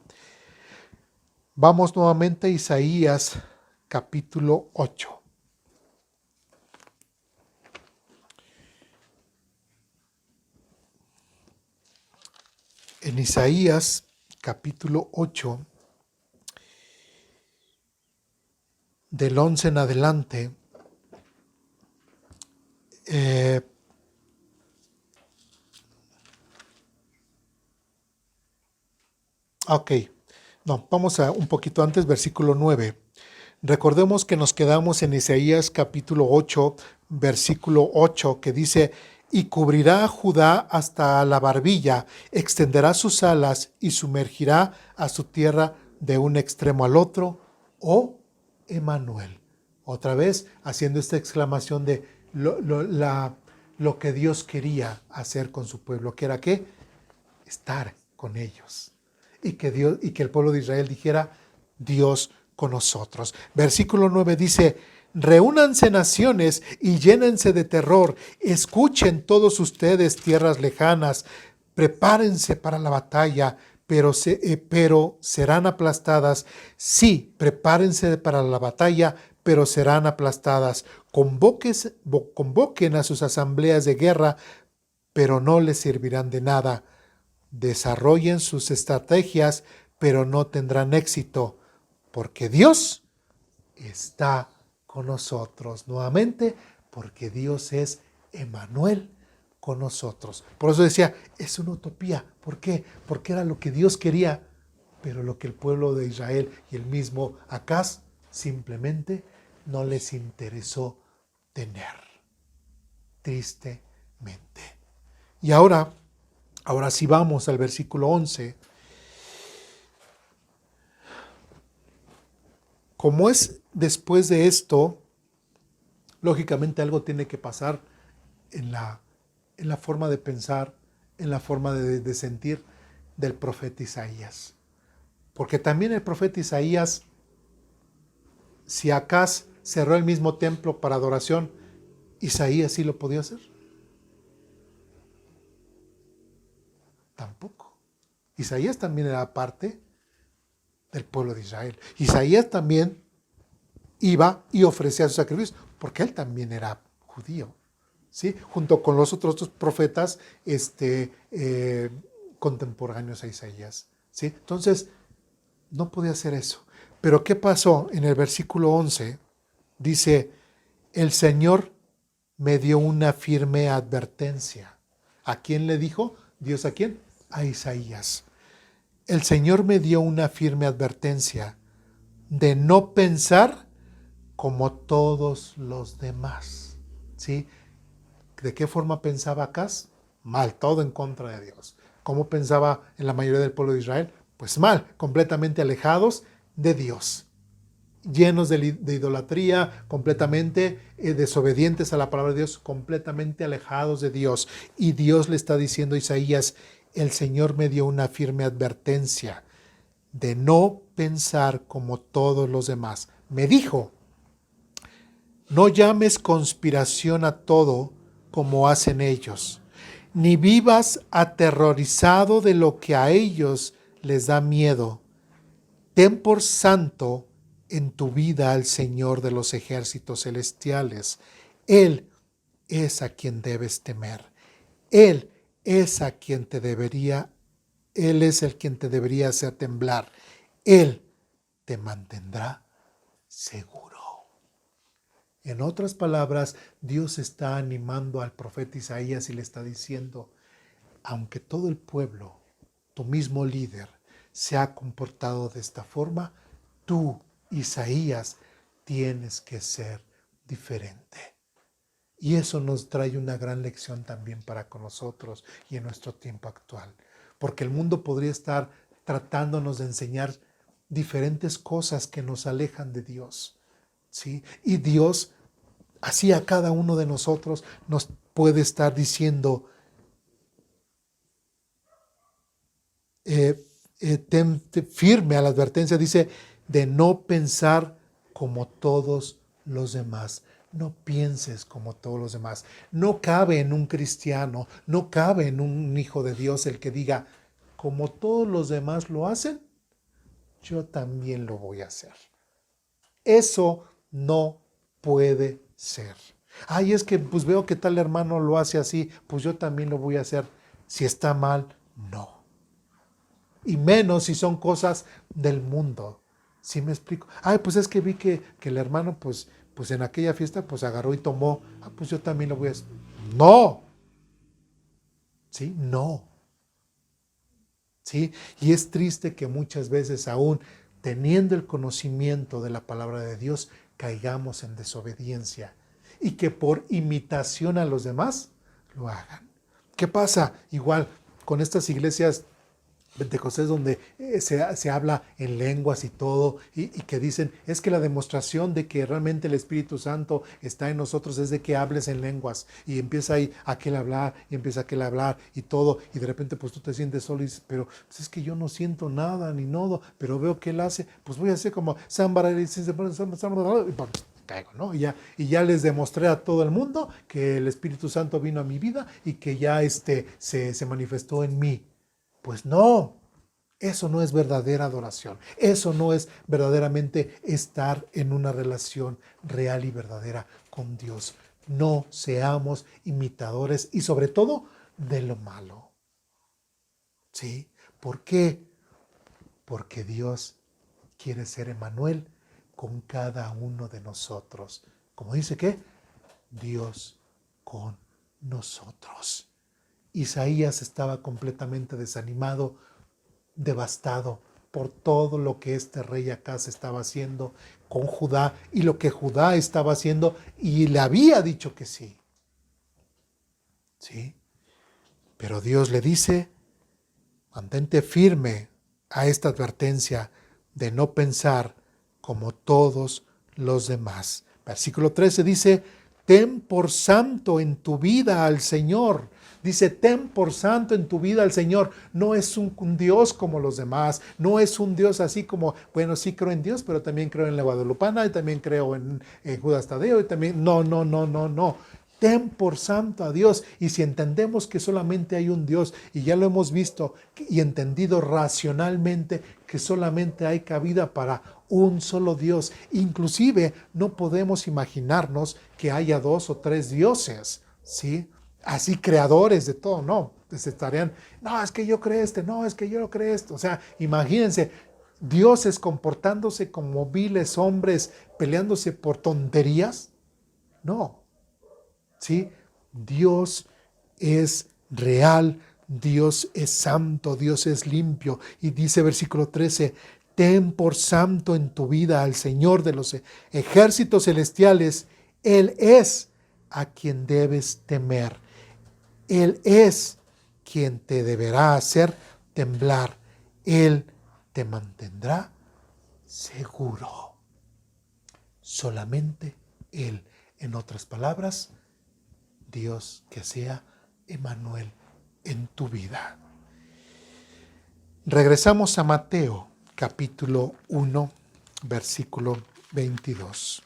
Vamos nuevamente a Isaías capítulo 8. En Isaías capítulo 8, del 11 en adelante, vamos a un poquito antes, versículo 9. Recordemos que nos quedamos en Isaías capítulo 8, versículo 8, que dice: y cubrirá a Judá hasta la barbilla, extenderá sus alas y sumergirá a su tierra de un extremo al otro, oh Emmanuel. Otra vez haciendo esta exclamación de lo que Dios quería hacer con su pueblo, que era ¿qué? Estar con ellos. Y que el pueblo de Israel dijera: Dios con nosotros. Versículo 9 dice: reúnanse naciones y llénense de terror, escuchen todos ustedes tierras lejanas, prepárense para la batalla, pero serán aplastadas. Sí, prepárense para la batalla, pero serán aplastadas. Convoquen a sus asambleas de guerra, pero no les servirán de nada. Desarrollen sus estrategias, pero no tendrán éxito, porque Dios está con nosotros. Nuevamente, porque Dios es Emmanuel con nosotros. Por eso decía, es una utopía. ¿Por qué? Porque era lo que Dios quería, pero lo que el pueblo de Israel y el mismo Acaz simplemente no les interesó tener. Tristemente. Y ahora sí vamos al versículo 11. Como es después de esto, lógicamente algo tiene que pasar en la forma de pensar, en la forma de sentir del profeta Isaías. Porque también el profeta Isaías, si Acaz cerró el mismo templo para adoración, ¿Isaías sí lo podía hacer? Tampoco. Isaías también era parte del pueblo de Israel. Isaías también iba y ofrecía sus sacrificios, porque él también era judío, ¿sí? Junto con los otros profetas contemporáneos a Isaías, ¿sí? Entonces, no podía hacer eso. Pero ¿qué pasó? En el versículo 11 dice: el Señor me dio una firme advertencia. ¿A quién le dijo? ¿Dios a quién? A Isaías. El Señor me dio una firme advertencia de no pensar como todos los demás. ¿Sí? ¿De qué forma pensaba Acaz? Mal, todo en contra de Dios. ¿Cómo pensaba en la mayoría del pueblo de Israel? Pues mal, completamente alejados de Dios. llenos de idolatría, completamente desobedientes a la palabra de Dios, completamente alejados de Dios. Y Dios le está diciendo a Isaías, el Señor me dio una firme advertencia de no pensar como todos los demás. Me dijo, no llames conspiración a todo como hacen ellos, ni vivas aterrorizado de lo que a ellos les da miedo. Ten por santo en tu vida al Señor de los ejércitos celestiales. Él es a quien debes temer. Él es a quien te debería, Él es el quien te debería hacer temblar. Él te mantendrá seguro. En otras palabras, Dios está animando al profeta Isaías y le está diciendo, aunque todo el pueblo, tu mismo líder, se ha comportado de esta forma, tú, Isaías, tienes que ser diferente. Y eso nos trae una gran lección también para con nosotros y en nuestro tiempo actual. Porque el mundo podría estar tratándonos de enseñar diferentes cosas que nos alejan de Dios, ¿sí? Y Dios, así a cada uno de nosotros, nos puede estar diciendo, ten firme a la advertencia, dice, de no pensar como todos los demás. No pienses como todos los demás. No cabe en un cristiano, no cabe en un hijo de Dios el que diga, como todos los demás lo hacen, yo también lo voy a hacer. Eso no puede ser. Ay, es que pues veo que tal hermano lo hace así, pues yo también lo voy a hacer. Si está mal, no. Y menos si son cosas del mundo. ¿Sí me explico? Ay, pues es que vi que el hermano, pues en aquella fiesta, pues agarró y tomó. Ah, pues yo también lo voy a hacer. No. ¿Sí? No. ¿Sí? Y es triste que muchas veces aún teniendo el conocimiento de la palabra de Dios, caigamos en desobediencia y que por imitación a los demás lo hagan. ¿Qué pasa? Igual con estas iglesias Pentecostés donde se habla en lenguas y todo, y que dicen, es que la demostración de que realmente el Espíritu Santo está en nosotros es de que hables en lenguas, y empieza ahí aquel a hablar, y empieza aquel a hablar, y todo, y de repente pues tú te sientes solo y dices, pero pues es que yo no siento nada, ni nodo, pero veo que él hace, pues voy a hacer como, caigo, ¿no? Y ya les demostré a todo el mundo que el Espíritu Santo vino a mi vida, y que ya se manifestó en mí. Pues no, eso no es verdadera adoración. Eso no es verdaderamente estar en una relación real y verdadera con Dios. No seamos imitadores y sobre todo de lo malo. ¿Sí? ¿Por qué? Porque Dios quiere ser Emmanuel con cada uno de nosotros. Como dice que Dios con nosotros. Isaías estaba completamente desanimado, devastado por todo lo que este rey Acaz estaba haciendo con Judá y lo que Judá estaba haciendo, y le había dicho que sí. ¿Sí? Pero Dios le dice, mantente firme a esta advertencia de no pensar como todos los demás. Versículo 13 dice, ten por santo en tu vida al Señor. Dice, ten por santo en tu vida al Señor. No es un Dios como los demás. No es un Dios así como, bueno, sí creo en Dios, pero también creo en la Guadalupana, y también creo en Judas Tadeo, y también, no. Ten por santo a Dios. Y si entendemos que solamente hay un Dios, y ya lo hemos visto y entendido racionalmente que solamente hay cabida para un solo Dios, inclusive no podemos imaginarnos que haya 2 o 3 dioses, ¿sí? Así creadores de todo, no. Pues estarían, no, es que yo creo no, es que yo creo esto. O sea, imagínense, dioses comportándose como viles hombres, peleándose por tonterías. No. ¿Sí? Dios es real, Dios es santo, Dios es limpio. Y dice versículo 13, ten por santo en tu vida al Señor de los ejércitos celestiales. Él es a quien debes temer. Él es quien te deberá hacer temblar. Él te mantendrá seguro. solamente Él. En otras palabras, Dios que sea Emmanuel en tu vida. Regresamos a Mateo, capítulo 1, versículo 22.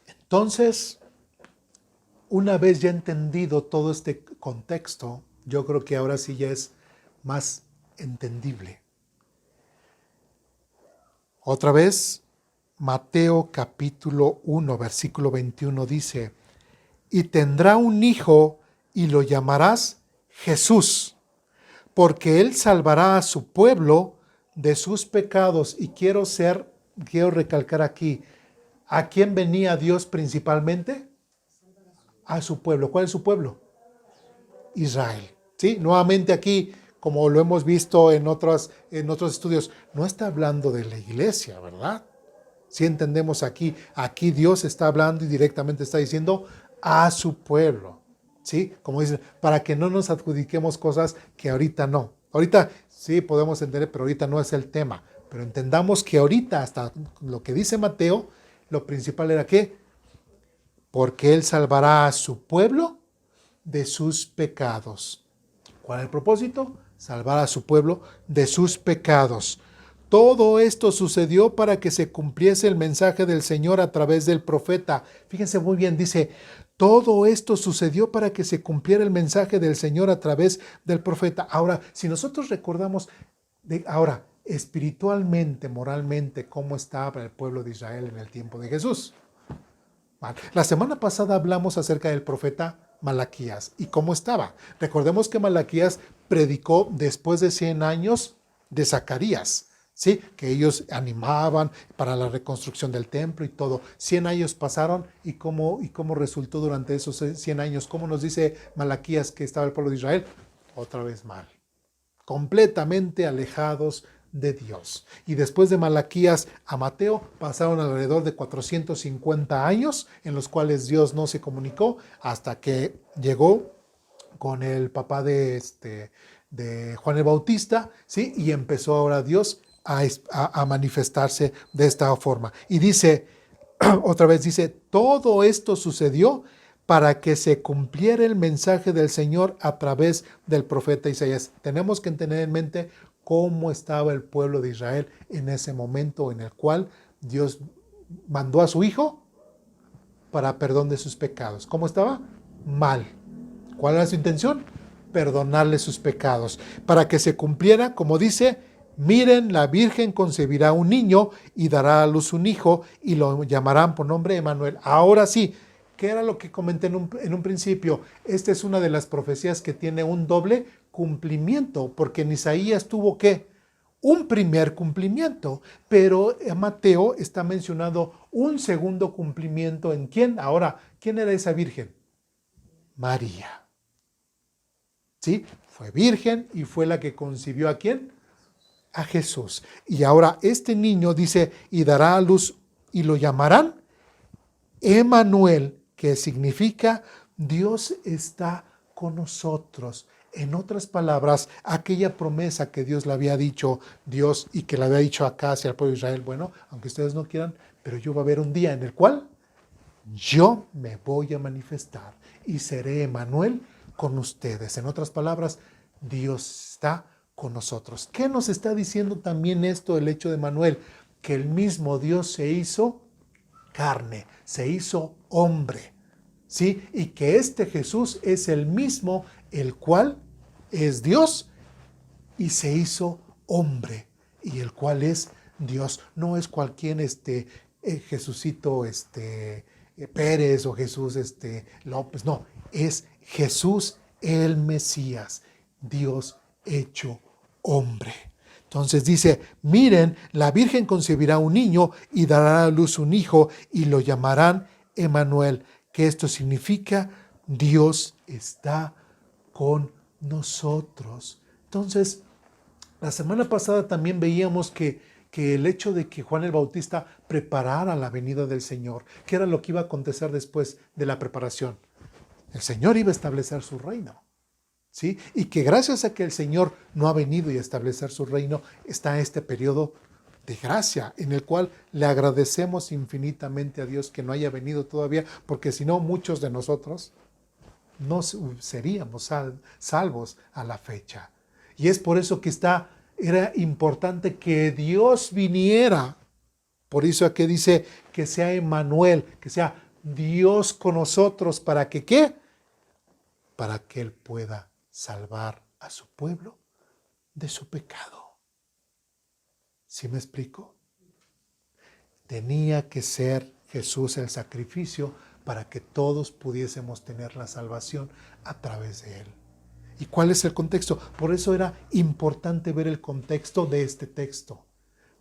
Entonces, una vez ya entendido todo este contexto, yo creo que ahora sí ya es más entendible. Otra vez, Mateo capítulo 1, versículo 21 dice, y tendrá un hijo y lo llamarás Jesús, porque él salvará a su pueblo de sus pecados. Y quiero recalcar aquí, ¿a quién venía Dios principalmente? A su pueblo. ¿Cuál es su pueblo? Israel. ¿Sí? Nuevamente aquí, como lo hemos visto en otros estudios, no está hablando de la iglesia, ¿verdad? Si entendemos aquí Dios está hablando y directamente está diciendo a su pueblo, ¿sí? Como dicen, para que no nos adjudiquemos cosas que ahorita no. Ahorita sí podemos entender, pero ahorita no es el tema. Pero entendamos que ahorita, hasta lo que dice Mateo, lo principal era que, porque Él salvará a su pueblo de sus pecados. ¿Cuál es el propósito? Salvar a su pueblo de sus pecados. Todo esto sucedió para que se cumpliese el mensaje del Señor a través del profeta. Fíjense muy bien, dice, todo esto sucedió para que se cumpliera el mensaje del Señor a través del profeta. Ahora, si nosotros recordamos, espiritualmente, moralmente, cómo estaba el pueblo de Israel en el tiempo de Jesús. La semana pasada hablamos acerca del profeta Malaquías y cómo estaba. Recordemos que Malaquías predicó después de 100 años de Zacarías, ¿sí? Que ellos animaban para la reconstrucción del templo y todo. 100 años pasaron y cómo resultó durante esos 100 años. ¿Cómo nos dice Malaquías que estaba el pueblo de Israel? Otra vez mal. Completamente alejados de Dios. Y después de Malaquías a Mateo pasaron alrededor de 450 años en los cuales Dios no se comunicó hasta que llegó con el papá de Juan el Bautista, ¿sí? Y empezó ahora Dios a manifestarse de esta forma. Y dice, otra vez dice, todo esto sucedió para que se cumpliera el mensaje del Señor a través del profeta Isaías. Tenemos que tener en mente cómo estaba el pueblo de Israel en ese momento en el cual Dios mandó a su Hijo para perdón de sus pecados. ¿Cómo estaba? Mal. ¿Cuál era su intención? Perdonarle sus pecados. Para que se cumpliera, como dice, miren, la Virgen concebirá un niño y dará a luz un hijo y lo llamarán por nombre Emmanuel. Ahora sí, ¿qué era lo que comenté en un principio? Esta es una de las profecías que tiene un doble cumplimiento, porque en Isaías tuvo ¿qué? Un primer cumplimiento, pero Mateo está mencionando un segundo cumplimiento. ¿En quién? Ahora, ¿quién era esa virgen? María. ¿Sí? Fue virgen y fue la que concibió ¿a quién? A Jesús. Y ahora este niño dice, y dará a luz y lo llamarán Emmanuel, que significa Dios está con nosotros. En otras palabras, aquella promesa que Dios le había dicho, Dios, y que le había dicho acá hacia el pueblo de Israel, bueno, aunque ustedes no quieran, pero yo va a haber un día en el cual yo me voy a manifestar y seré Emmanuel con ustedes. En otras palabras, Dios está con nosotros. ¿Qué nos está diciendo también esto, el hecho de Emmanuel? Que el mismo Dios se hizo carne, se hizo hombre, ¿sí? Y que este Jesús es el mismo, el cual es Dios y se hizo hombre, y el cual es Dios. No es cualquier Jesucito Pérez o Jesús López, no, es Jesús el Mesías, Dios hecho hombre. Entonces dice, miren, la Virgen concebirá un niño y dará a luz un hijo y lo llamarán Emmanuel, que esto significa Dios está con nosotros. Entonces, la semana pasada también veíamos que el hecho de que Juan el Bautista preparara la venida del Señor, ¿qué era lo que iba a acontecer después de la preparación? El Señor iba a establecer su reino. ¿sí? Y que gracias a que el Señor no ha venido y a establecer su reino, está este periodo de gracia en el cual le agradecemos infinitamente a Dios que no haya venido todavía, porque si no, muchos de nosotros no seríamos salvos a la fecha. Y es por eso que era importante que Dios viniera. Por eso aquí dice que sea Emmanuel, que sea Dios con nosotros, ¿para que qué? Para que Él pueda salvar a su pueblo de su pecado. ¿Sí me explico? Tenía que ser Jesús el sacrificio para que todos pudiésemos tener la salvación a través de Él. ¿Y cuál es el contexto? Por eso era importante ver el contexto de este texto.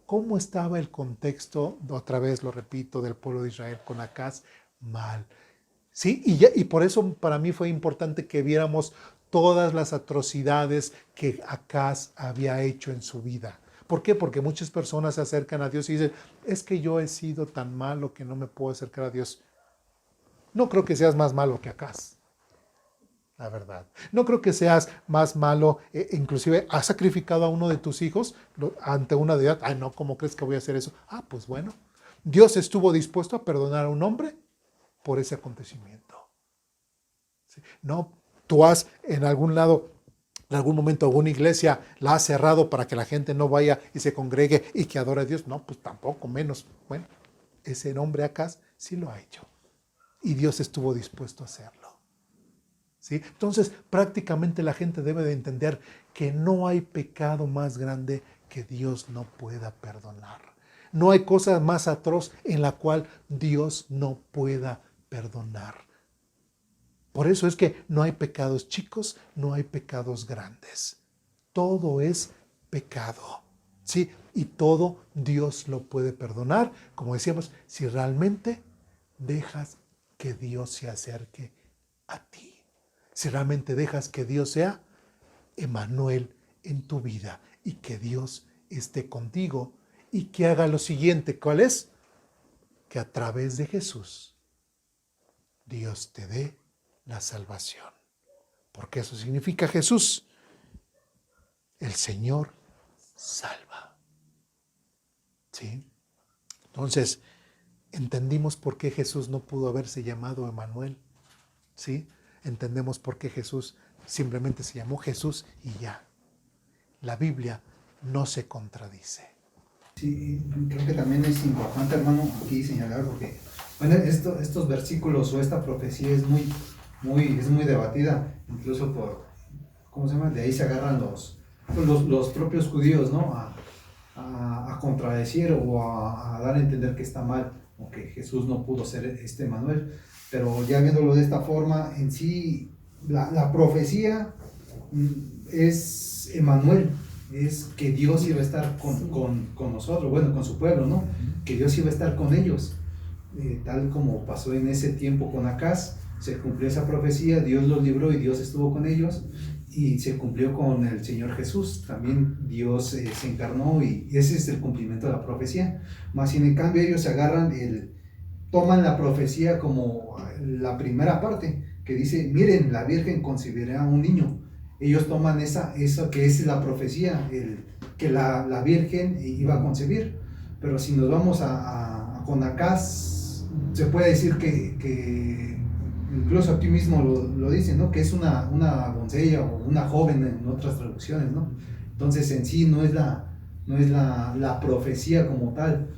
¿Cómo estaba el contexto? Otra vez lo repito, del pueblo de Israel con Acaz, mal. ¿Sí? Y por eso para mí fue importante que viéramos todas las atrocidades que Acaz había hecho en su vida. ¿Por qué? Porque muchas personas se acercan a Dios y dicen, es que yo he sido tan malo que no me puedo acercar a Dios. No creo que seas más malo que Acaz, la verdad. No creo que seas más malo, inclusive has sacrificado a uno de tus hijos ante una deidad. Ay, no, ¿cómo crees que voy a hacer eso? Ah, pues bueno, Dios estuvo dispuesto a perdonar a un hombre por ese acontecimiento. ¿Sí? No, tú has en algún lado, en algún momento alguna iglesia la has cerrado para que la gente no vaya y se congregue y que adore a Dios. No, pues tampoco, menos. Bueno, ese hombre acá sí lo ha hecho. Y Dios estuvo dispuesto a hacerlo. ¿Sí? Entonces, prácticamente la gente debe de entender que no hay pecado más grande que Dios no pueda perdonar. No hay cosa más atroz en la cual Dios no pueda perdonar. Por eso es que no hay pecados chicos, no hay pecados grandes. Todo es pecado. ¿Sí? Y todo Dios lo puede perdonar, como decíamos, si realmente dejas que Dios se acerque a ti. Si realmente dejas que Dios sea Emmanuel en tu vida y que Dios esté contigo y que haga lo siguiente, ¿cuál es? Que a través de Jesús Dios te dé la salvación. Porque eso significa Jesús. El Señor salva. ¿Sí? Entonces, entendimos por qué Jesús no pudo haberse llamado Emmanuel. ¿Sí? Entendemos por qué Jesús simplemente se llamó Jesús y ya. La Biblia no se contradice. Sí, creo que también es importante, hermano, aquí señalar, porque bueno, estos versículos o esta profecía es muy debatida, incluso por, ¿cómo se llama? De ahí se agarran los propios judíos, ¿no? A contradecir o a dar a entender que está mal, o que Jesús no pudo ser este Manuel. Pero ya viéndolo de esta forma, en sí, la profecía es Emmanuel, es que Dios iba a estar con nosotros, bueno, con su pueblo, ¿no? Que Dios iba a estar con ellos, tal como pasó en ese tiempo con Acaz, se cumplió esa profecía, Dios los libró y Dios estuvo con ellos, y se cumplió con el Señor Jesús, también Dios se encarnó y ese es el cumplimiento de la profecía. Más sin en cambio ellos se agarran, toman la profecía como la primera parte, que dice, miren, la Virgen concebirá un niño. Ellos toman esa que es la profecía, que la Virgen iba a concebir. Pero si nos vamos con Acaz, se puede decir que incluso aquí mismo lo dicen, ¿no? Que es una doncella o una joven en otras traducciones, ¿no? Entonces en sí no es la profecía como tal.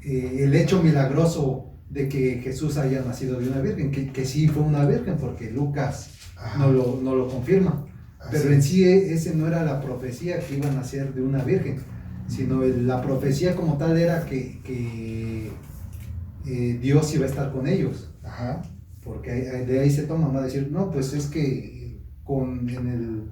El hecho milagroso de que Jesús haya nacido de una virgen, que sí fue una virgen, porque Lucas no lo confirma. Pero en sí ese no era la profecía que iba a nacer de una virgen, sino la profecía como tal era que Dios iba a estar con ellos. Ajá. Porque de ahí se toma, ¿no? Decir, no, pues es que en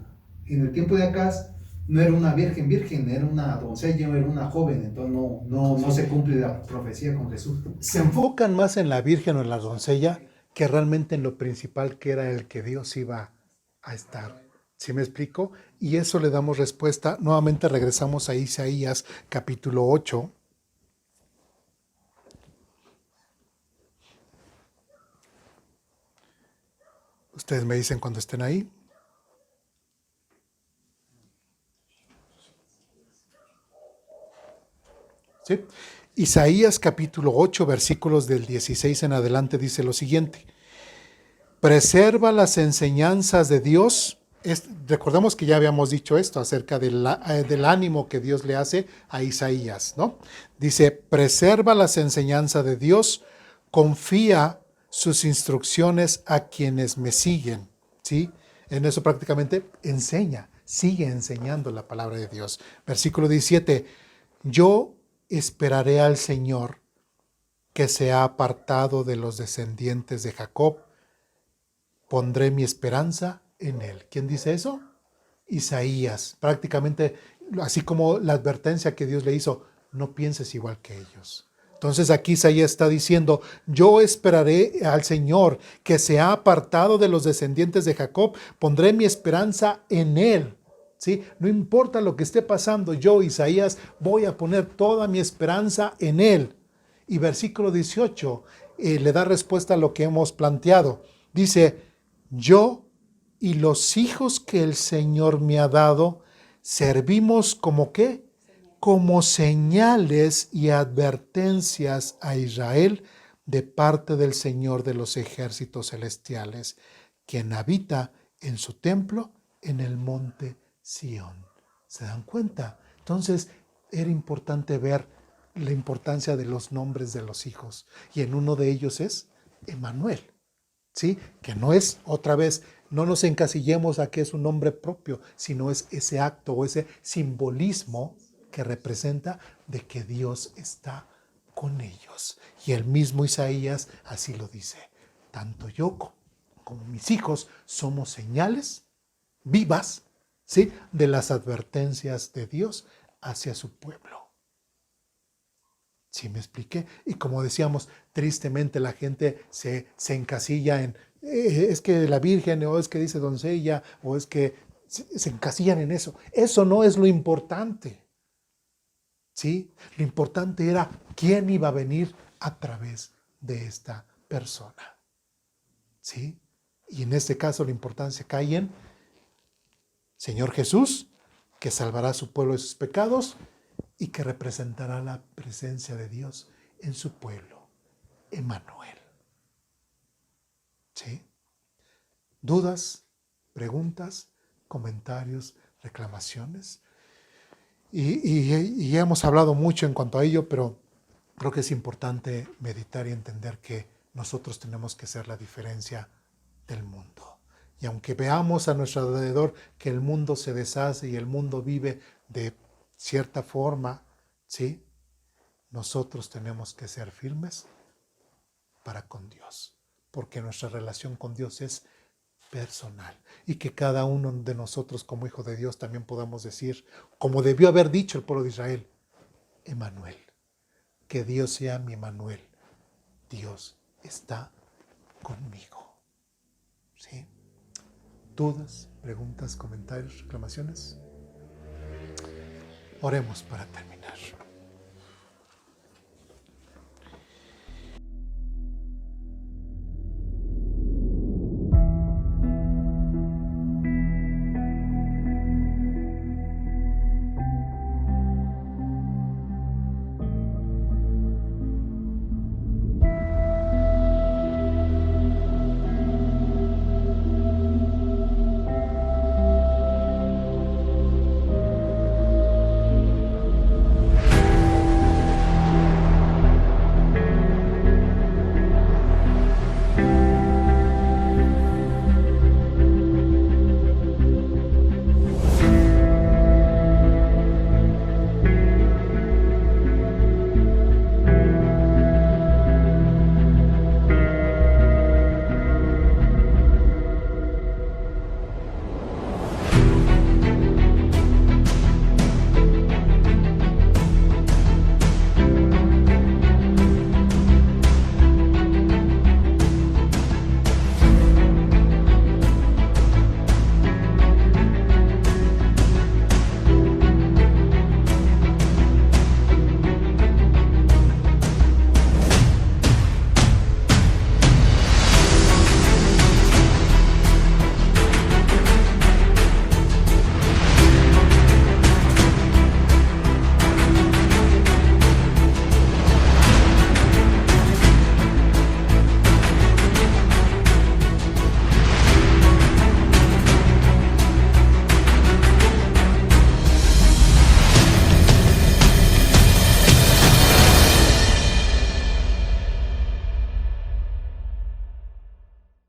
el tiempo de Acaz no era una virgen, era una doncella, era una joven, entonces no se cumple la profecía con Jesús. Se enfocan más en la Virgen o en la doncella que realmente en lo principal que era el que Dios iba a estar. ¿Sí me explico? Y eso le damos respuesta. Nuevamente regresamos a Isaías capítulo 8. Ustedes me dicen cuando estén ahí. ¿sí? Isaías capítulo 8, versículos del 16 en adelante dice lo siguiente. Preserva las enseñanzas de Dios. Recordemos que ya habíamos dicho esto acerca del ánimo que Dios le hace a Isaías, ¿no? Dice, preserva las enseñanzas de Dios, confía sus instrucciones a quienes me siguen, ¿sí? En eso prácticamente sigue enseñando la palabra de Dios. Versículo 17, yo esperaré al Señor que se ha apartado de los descendientes de Jacob. Pondré mi esperanza en él. ¿Quién dice eso? Isaías. Prácticamente, así como la advertencia que Dios le hizo, no pienses igual que ellos. Entonces aquí Isaías está diciendo, yo esperaré al Señor que se ha apartado de los descendientes de Jacob, pondré mi esperanza en él. ¿Sí? No importa lo que esté pasando, yo, Isaías, voy a poner toda mi esperanza en él. Y versículo 18 le da respuesta a lo que hemos planteado. Dice, yo y los hijos que el Señor me ha dado, servimos como ¿qué? Como señales y advertencias a Israel de parte del Señor de los ejércitos celestiales, quien habita en su templo en el monte Sión. ¿Se dan cuenta? Entonces era importante ver la importancia de los nombres de los hijos. Y en uno de ellos es Emmanuel. ¿Sí? Que no es, otra vez, no nos encasillemos a que es un nombre propio, sino es ese acto o ese simbolismo que representa de que Dios está con ellos. Y el mismo Isaías así lo dice. Tanto yo como mis hijos somos señales vivas, ¿sí? De las advertencias de Dios hacia su pueblo. ¿Sí me expliqué? Y como decíamos, tristemente la gente se encasilla en, es que la Virgen, o es que dice doncella, o es que se encasillan en eso. Eso no es lo importante. ¿Sí? Lo importante era quién iba a venir a través de esta persona. ¿Sí? Y en este caso la importancia cae en Señor Jesús, que salvará a su pueblo de sus pecados y que representará la presencia de Dios en su pueblo, Emmanuel. ¿Sí? ¿Dudas, preguntas, comentarios, reclamaciones? Y hemos hablado mucho en cuanto a ello, pero creo que es importante meditar y entender que nosotros tenemos que ser la diferencia del mundo. Y aunque veamos a nuestro alrededor que el mundo se deshace y el mundo vive de cierta forma, ¿sí? Nosotros tenemos que ser firmes para con Dios, porque nuestra relación con Dios es personal y que cada uno de nosotros como hijo de Dios también podamos decir, como debió haber dicho el pueblo de Israel, Emmanuel, que Dios sea mi Emmanuel, Dios está conmigo. ¿Sí? ¿Dudas, preguntas, comentarios, reclamaciones? Oremos para terminar.